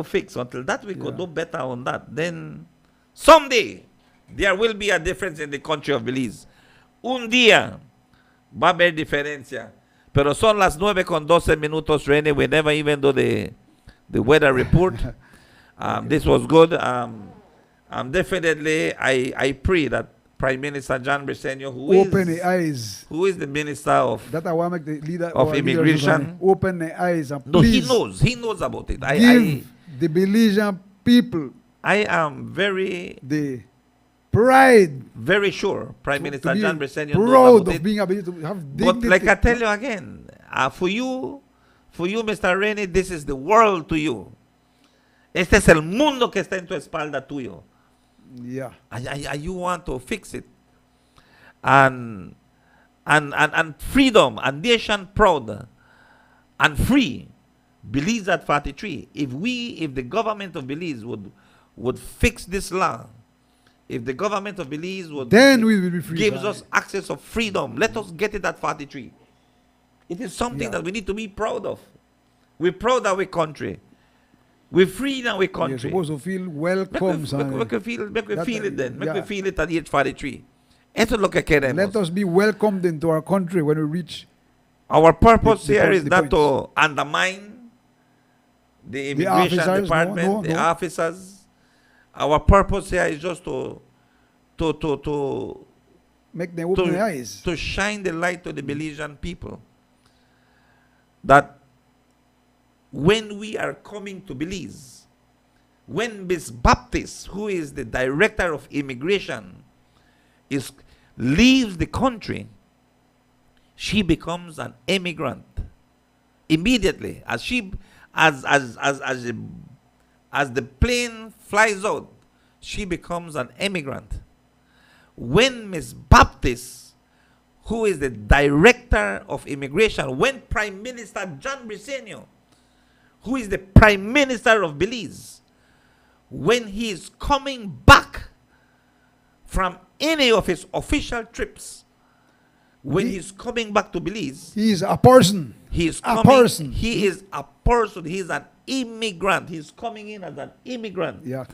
S1: fix, until that we go do better on that, then someday there will be a difference in the country of Belize. Un día va a haber diferencia. Pero son las 9:12, Renny. We never even do the weather report. This was good. Definitely, I pray that Prime Minister John Briceño,
S4: Open the eyes.
S1: who is the Minister of
S4: That I want to make the leader
S1: Of
S4: our leader
S1: immigration.
S4: Giovanni. Open the eyes and
S1: no, he
S4: please
S1: knows about it.
S4: give the Belizean people
S1: I am very,
S4: the pride
S1: very sure Prime Minister
S4: to
S1: John
S4: be
S1: Briceño knows
S4: proud
S1: about
S4: of
S1: it.
S4: being able to have
S1: But
S4: dignity.
S1: like I tell you again, for you, Mr. Rennie, this is the world to you. Este es el mundo que está en tu espalda tuyo.
S4: Yeah.
S1: And you want to fix it. And freedom and nation proud and free. Belize at 43. If the government of Belize would fix this law, if the government of Belize would
S4: Then we will be free.
S1: gives
S4: Zani.
S1: us access of freedom, let us get it at 43. It is something
S4: Yeah.
S1: that we need to be proud of. We're proud of our country. We're free in our
S4: You're
S1: country.
S4: supposed to feel
S1: Make
S4: welcome,
S1: we
S4: Zani.
S1: feel it then. Make we
S4: yeah.
S1: feel it at age 43. Eso es lo que queremos.
S4: Let us be welcomed into our country when we reach
S1: Our purpose
S4: the
S1: here
S4: point-
S1: is
S4: the
S1: not
S4: points.
S1: to undermine the immigration
S4: officers,
S1: department,
S4: no,
S1: the
S4: no.
S1: officers. Our purpose here is just to
S4: make them open their eyes.
S1: to shine the light to the Belizean people that when we are coming to Belize, when Miss Baptist, who is the director of immigration, leaves the country, she becomes an immigrant immediately. As the plane flies out, she becomes an immigrant. When Miss Baptist, who is the director of immigration, when Prime Minister John Briceño, who is the Prime Minister of Belize, when he is coming back from any of his official trips, when he's coming back to Belize,
S4: He is a person.
S1: he is
S4: A
S1: coming,
S4: person.
S1: he is a person, he is an immigrant. He's coming in as an immigrant.
S4: Yeah.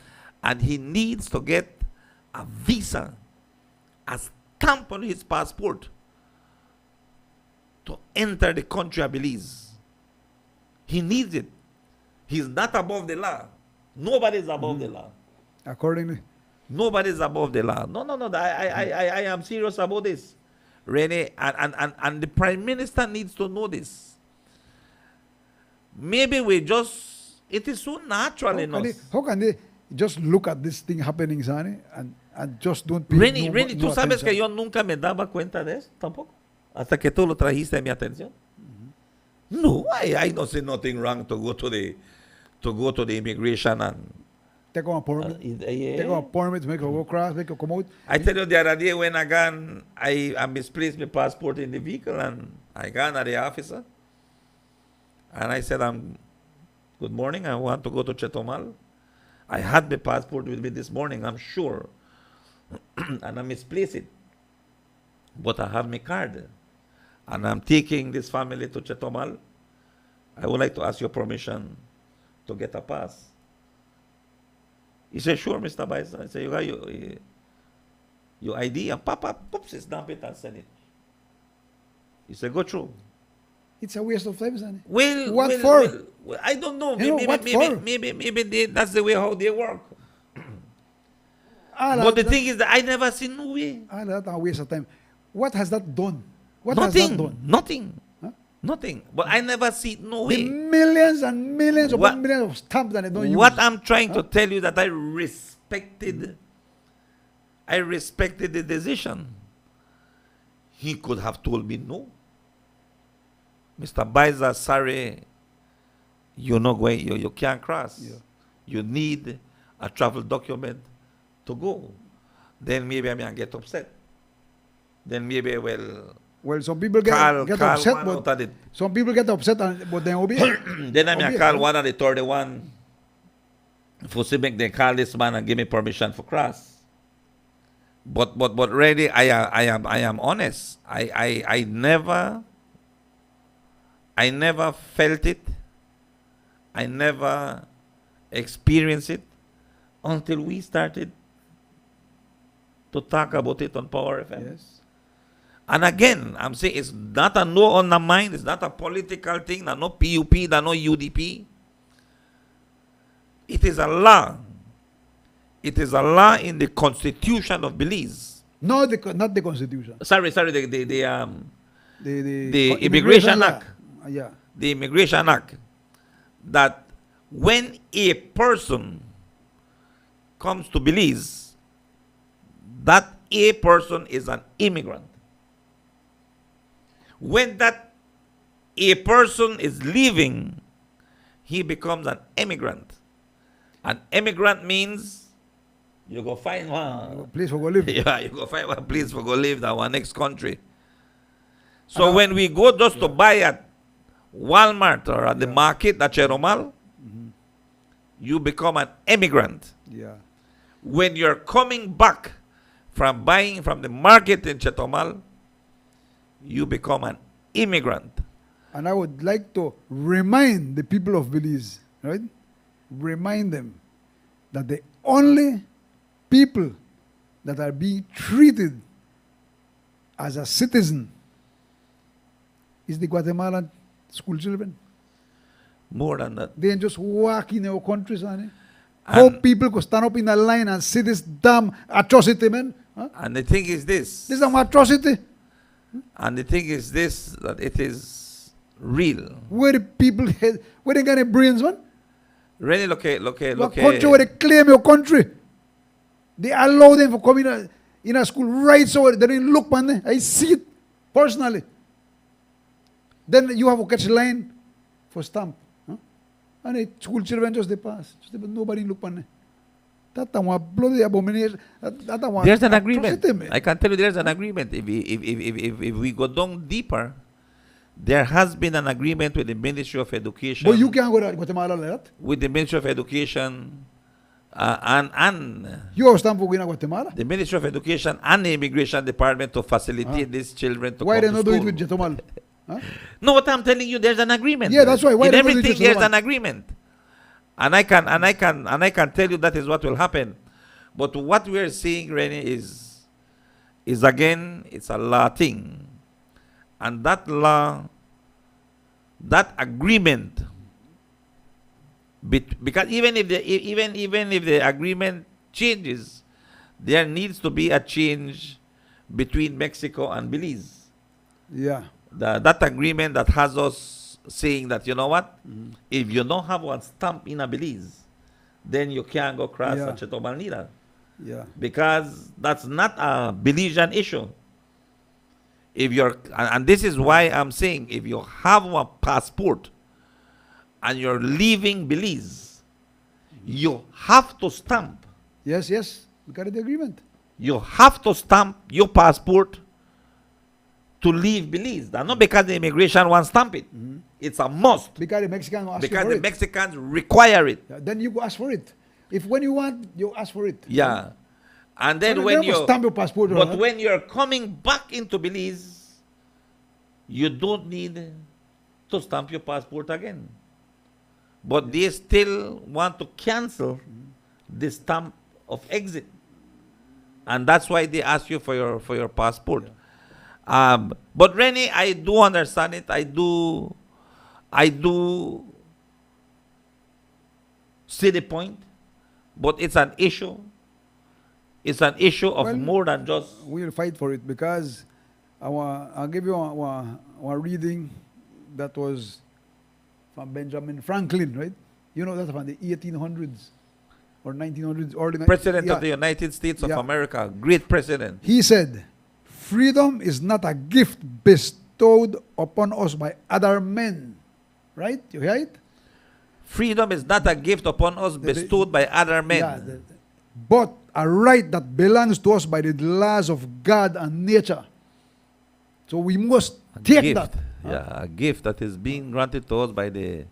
S1: And he needs to get a visa, a stamp on his passport to enter the country of Belize. He needs it. He's not above the law. Nobody is above the law.
S4: Accordingly.
S1: Nobody is above the law. No. I am serious about this, Rene, and the Prime Minister needs to know this. Maybe it is so natural in us.
S4: How can they just look at this thing happening, Zani, and just don't pay
S1: Renny,
S4: no
S1: tú sabes que
S4: attention?
S1: yo nunca me daba cuenta de eso tampoco. Hasta que tú lo trajiste a mi atención. No, I don't see nothing wrong to go to the immigration and
S4: Take on a permit.
S1: yeah.
S4: Take on a permit to make a go across, make a come out.
S1: I tell you the other day when I misplaced my passport in the vehicle and I gone at the officer and I said Good morning, I want to go to Chetomal. I had my passport with me this morning, I'm sure. And I misplaced it. But I have my card. And I'm taking this family to Chetomal. I would like to ask your permission to get a pass. He said, sure, Mr. Bison. I said, you got your ID? And poops, stamp it and send it. He said, go through.
S4: It's a waste of time, son.
S1: Well,
S4: What for?
S1: Well, I don't know.
S4: You know, what for?
S1: Maybe that's the way how they work.
S4: Ah,
S1: But the thing is that I never seen no way.
S4: that's a waste of time. What has that done? What has that done?
S1: Nothing.
S4: Huh?
S1: Nothing. But I never see no
S4: The
S1: way.
S4: millions and millions
S1: What-
S4: upon millions of stamps that they don't use.
S1: What I'm trying to tell you that I respected the decision. He could have told me no. Mr. Biza, sorry, you're not going, you can't cross.
S4: Yeah.
S1: You need a travel document to go. Then maybe I may get upset. Then maybe I will
S4: Well, some people get
S1: call
S4: upset,
S1: one out
S4: but
S1: of it.
S4: some people get upset, but they obey.
S1: Then I may
S4: Obvious,
S1: call
S4: huh?
S1: one of the 31 for see make they call this man and give me permission for cross. But really I am honest. I never felt it. I never experienced it until we started to talk about it on Power FM.
S4: Yes.
S1: And again, I'm saying it's not a no on the mind, it's not a political thing, not no PUP, not no UDP. It is a law. It is a law in the Constitution of Belize.
S4: No, not the Constitution.
S1: Sorry,
S4: The
S1: Immigration
S4: law.
S1: Act.
S4: Yeah.
S1: The Immigration Act. That when a person comes to Belize, that a person is an immigrant. When that a person is leaving, he becomes an immigrant. An immigrant means you go find one.
S4: Please for go live.
S1: Yeah, you go find one place for go live in our next country. So when we go just to buy at Walmart or at the market at Cheromal, you become an immigrant.
S4: Yeah.
S1: When you're coming back from buying from the market in Chetomal, you become an immigrant.
S4: And I would like to remind the people of Belize, right? Remind them that the only people that are being treated as a citizen is the Guatemalan school children.
S1: More than that.
S4: They just walk in our countries, honey. How people could stand up in a line and see this damn atrocity, man. Huh?
S1: And the thing is this.
S4: This is an atrocity.
S1: And the thing is this, that it is real.
S4: Where the people, where they get their brains, man?
S1: Really, look.
S4: Your country where they claim your country. They allow them for coming in a school right so they don't look, man. I see it personally. Then you have to catch a line for stamp. Huh? And the school children just they pass. Nobody look, man. That's a bloody abomination.
S1: There's an agreement. I can tell you there's an agreement. If we go down deeper, there has been an agreement with the Ministry of Education.
S4: But you can't go to Guatemala like that.
S1: With the Ministry of Education and
S4: You have stamp for going to Guatemala.
S1: the Ministry of Education and the Immigration Department to facilitate these children to
S4: Why
S1: come
S4: they
S1: to
S4: not do
S1: school.
S4: it with Jetomal? Huh?
S1: No, what I'm telling you, there's an agreement.
S4: Yeah, that's why. Why
S1: in
S4: they not do it
S1: everything
S4: with
S1: there's
S4: Jetomal?
S1: an agreement. And I can tell you that is what will happen. But what we are seeing, Rennie, is again, it's a law thing. And that law, that agreement, because even if the agreement changes, there needs to be a change between Mexico and Belize.
S4: Yeah.
S1: That agreement that has us saying that, you know what, if you don't have one stamp in a Belize, then you can't go across
S4: Yeah.
S1: a Chetomal neither.
S4: Yeah.
S1: Because that's not a Belizean issue. If you're, and this is why I'm saying, if you have a passport and you're leaving Belize, you have to stamp.
S4: Yes, yes. We got the agreement.
S1: You have to stamp your passport to leave Belize. That's not because the immigration won't stamp it. It's a must.
S4: Because the Mexican will ask you
S1: Because
S4: for
S1: the
S4: it.
S1: Mexicans require it.
S4: Yeah, then you go ask for it. If when you want, you ask for it.
S1: Yeah. And then
S4: They
S1: when
S4: don't stamp your passport.
S1: but when you're coming back into Belize, you don't need to stamp your passport again. But they still want to cancel the stamp of exit. And that's why they ask you for your passport. But Rennie, I do understand it. I do see the point. But it's an issue. It's an issue of
S4: Well,
S1: more than just.
S4: we'll fight for it because I'll give you a reading that was from Benjamin Franklin, right? You know that from the 1800s or 1900s. Or the,
S1: President
S4: yeah.
S1: of the United States of
S4: Yeah.
S1: America, great president.
S4: He said, freedom is not a gift bestowed upon us by other men. Right? You hear it?
S1: Freedom is not a gift upon us bestowed by other men.
S4: Yeah, but a right that belongs to us by the laws of God and nature. So we must
S1: A
S4: take
S1: gift.
S4: that.
S1: Yeah, a gift that is being granted to us by the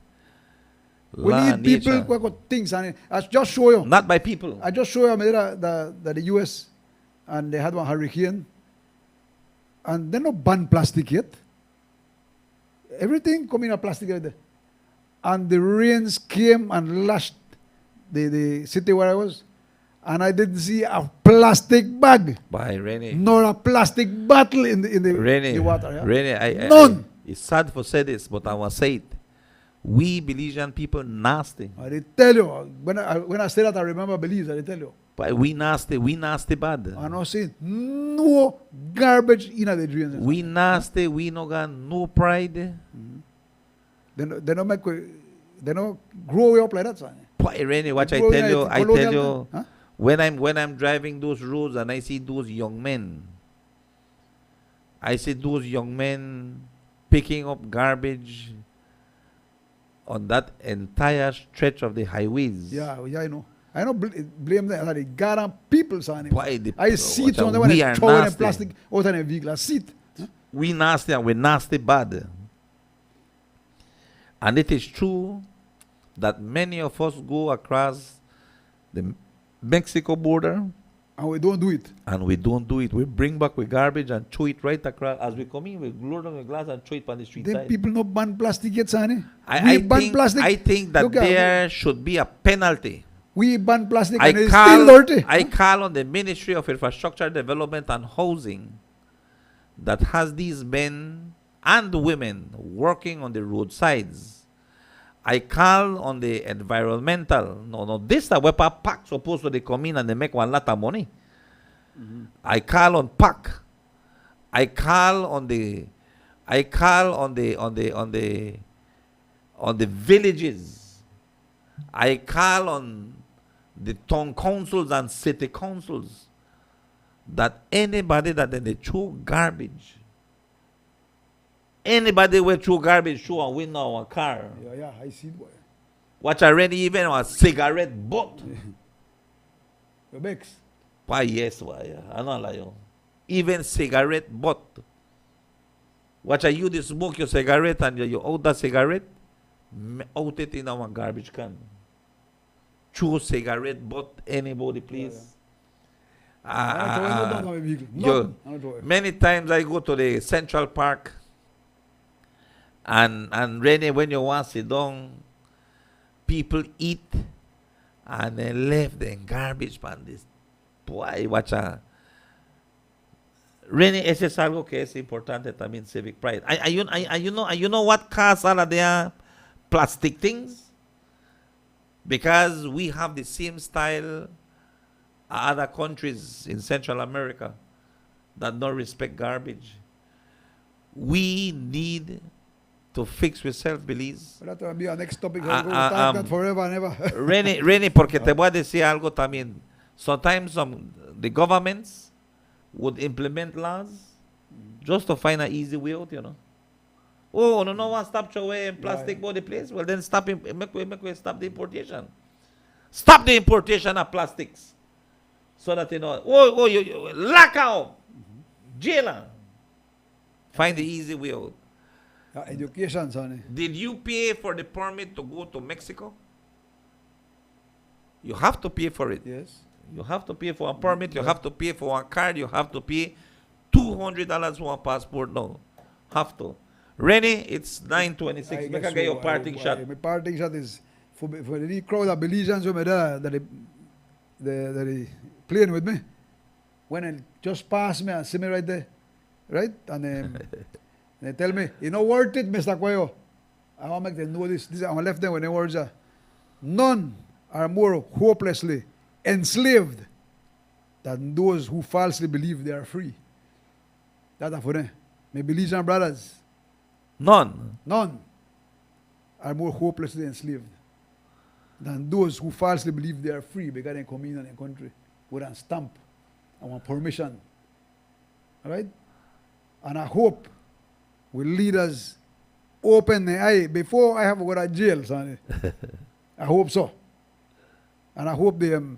S4: We
S1: law
S4: need
S1: and
S4: people
S1: nature.
S4: who got things. And I just show you.
S1: Not by people.
S4: I just show you the US and they had one hurricane and they not ban plastic yet. Everything come in a plastic right there. And the rains came and lashed the city where I was. And I didn't see a plastic bag
S1: By Rennie.
S4: nor a plastic bottle in
S1: Rennie.
S4: the water. Yeah?
S1: Rennie,
S4: None.
S1: it's sad to say this, but I will say it. We Belizean people nasty.
S4: I did tell you, when I say that, I remember Belize, I did tell you.
S1: But we nasty bad.
S4: I'm not saying no garbage in the drains.
S1: We nasty, we no got no pride.
S4: They don't grow you up like that, son.
S1: Boy, Rennie, what I
S4: Grow
S1: tell
S4: in
S1: you,
S4: a
S1: I tell
S4: colonial
S1: you,
S4: time, huh?
S1: when I'm driving those roads and I see those young men picking up garbage on that entire stretch of the highways.
S4: Yeah, I know. I don't blame them. Like, the goddamn people, son.
S1: Boy,
S4: I see it
S1: what
S4: on
S1: a-
S4: when
S1: we
S4: they
S1: are
S4: throw in
S1: nasty.
S4: plastic out in a vehicle. I see it. Huh?
S1: We nasty and we nasty bad. And it is true that many of us go across the Mexico border
S4: And we don't do it.
S1: and we don't do it. We bring back with garbage and throw it right across. As we come in, we load on the glass and throw it on the street
S4: Them
S1: side.
S4: people not ban plastic yet, son.
S1: I
S4: ban plastic.
S1: think that
S4: Look,
S1: there should be a penalty.
S4: we ban plastic
S1: I
S4: and it's still dirty.
S1: I call on the Ministry of Infrastructure Development and Housing that has these men and women working on the roadsides. I call on the environmental. No, this the weapon pack supposed to they come in and they make one lot of money. I call on pack. I call on the villages. I call on the town councils and city councils that anybody that they throw garbage, anybody will throw garbage through a window or a car,
S4: Yeah, I see it, boy.
S1: watch already even a cigarette butt.
S4: Your Bex.
S1: Why yes, why I don't lie you. Even cigarette butt. Watch you the smoke your cigarette and you out that cigarette, out it in our garbage can. Throw cigarette butt anybody please. Many times I go to the Central Park and Rennie, when you want to sit down, people eat and they left the garbage pan this. Boy, watch a Rennie, ese es algo que es importante también, civic pride. You know what cause all of their plastic things? Because we have the same style other countries in Central America that don't respect garbage. We need to fix ourselves, Belize.
S4: That will be our next topic. We'll talk that forever and ever.
S1: Rennie, porque te voy a decir algo también. Sometimes the governments would implement laws just to find an easy way out, you know. Oh, no one stop throwing plastic by the place. Well, then make we stop the importation. Stop the importation of plastics. So that, you know, you lock out, jail Find the easy way out.
S4: Education, sonny.
S1: Did you pay for the permit to go to Mexico? You have to pay for it.
S4: Yes.
S1: You have to pay for a permit. You have to pay for a card. You have to pay $200 for a passport now. Have to. Rennie, it's 9:26. Make I get your parting shot.
S4: My parting shot is for the crowd of Belizeans who that they playing with me. When they just pass me and see me right there, right? And they tell me, you know, worth it, Mr. Cuello. I want to make them know this. This I left them when they words are. None are more hopelessly enslaved than those who falsely believe they are free. That's for them. My Belizean brothers.
S1: None.
S4: None are more hopelessly enslaved than those who falsely believe they are free because they come in a country with a stamp and want permission. All right? And I hope will lead us open the eye before I have to go to jail, sonny. I hope so. And I hope the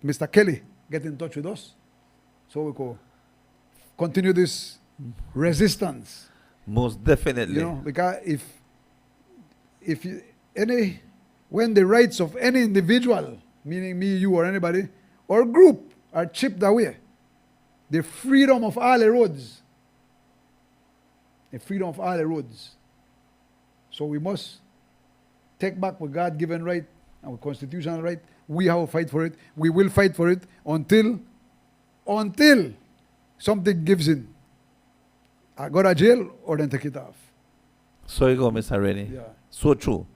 S4: Mr. Kelly get in touch with us so we can continue this resistance.
S1: Most definitely.
S4: You know, because if you, when the rights of any individual, meaning me, you, or anybody, or group are chipped away, the freedom of all erodes. The freedom of all erodes. So we must take back what God-given right, our constitutional right. We have to fight for it. We will fight for it until something gives in. I go to jail or then take it off.
S1: So you go, Mr. Rennie.
S4: Yeah.
S1: So true.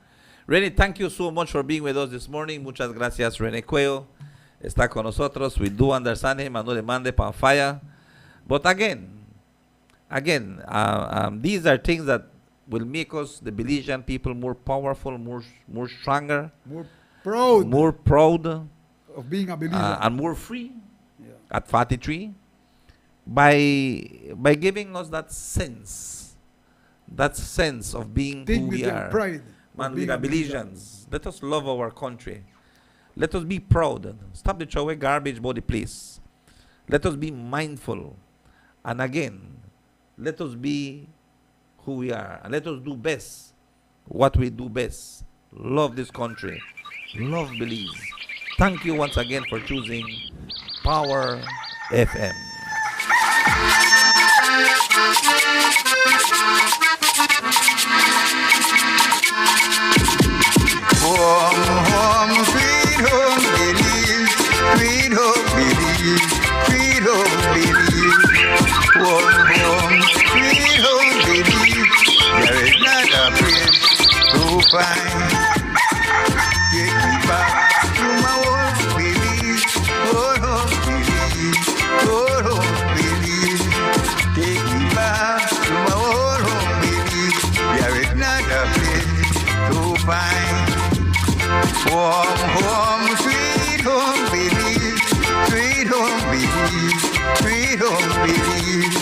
S1: Rennie, thank you so much for being with us this morning. Muchas gracias, Rennie Cuello. Está con nosotros. We do understand him and no demande pan fire. But again, these are things that will make us, the Belizean people, more powerful, more stronger, more proud
S4: of being a Belizean.
S1: and more free at 43 by giving us that sense of being who we are.
S4: Pride.
S1: Man, we are Belizeans. Let us love our country. Let us be proud. Stop the throw away garbage about the place. Let us be mindful. And again, let us be who we are. And let us do best what we do best. Love this country. Love Belize. Thank you once again for choosing Power FM.
S3: Home, sweet home, Belize, sweet home, Belize, sweet home, Belize. Home, sweet home, Belize. There is not a place so fine. Take me back to my home, Belize, home, Belize, home, Belize. Take me back to my home, Belize. There is not a place so fine. Home, sweet home, Belize, sweet home, Belize, sweet home, Belize.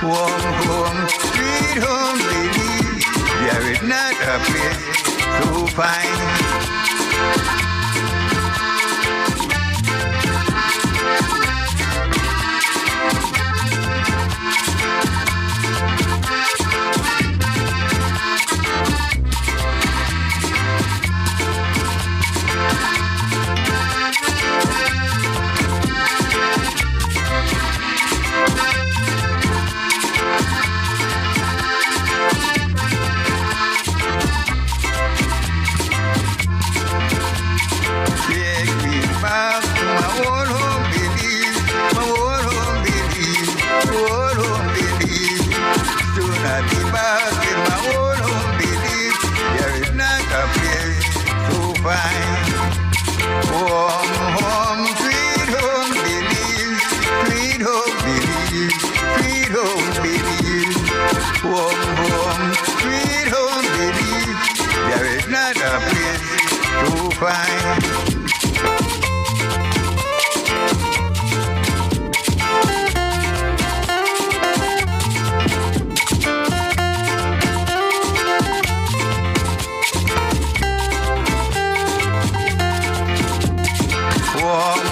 S3: Home, sweet home, Belize. There is not a place so fine. Take me back to my old home, Belize, my old home, Belize, old home, Belize. Soon I'll be back in my old home, Belize. There is not a place so fine. Home, sweet home, Belize, sweet home, Belize, sweet home, Belize. Home, sweet home, Belize. There is not a place so fine.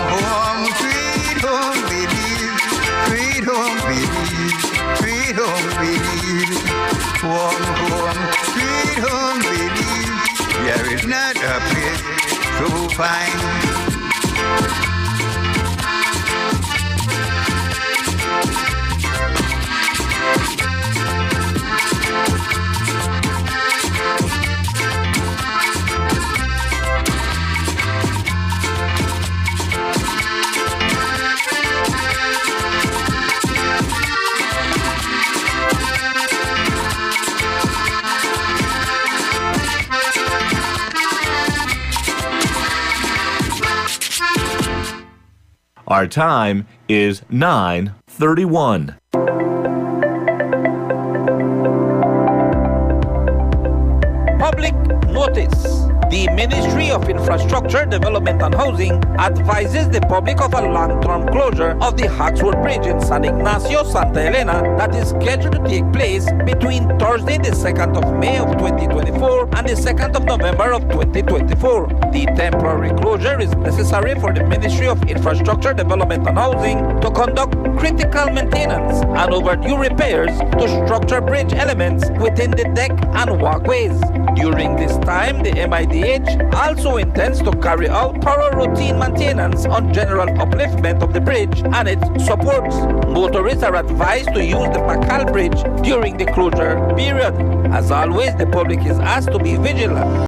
S3: Home, sweet home, Belize, sweet home, Belize. Belize. Sweet home Belize. There is not a place so fine.
S7: Our time is 9:31.
S1: Public notice. The Ministry of Infrastructure, Development and Housing advises the public of a long-term closure of the Hawkswood Bridge in San Ignacio, Santa Elena that is scheduled to take place between Thursday, the 2nd of May of 2024 and the 2nd of November of 2024. The temporary closure is necessary for the Ministry of Infrastructure, Development and Housing to conduct critical maintenance and overdue repairs to structure bridge elements within the deck and walkways. During this time, the MIDH also intends to carry out thorough routine maintenance on general upliftment of the bridge and its supports. Motorists are advised to use the Pacal Bridge during the closure period. As always, the public is asked to be vigilant.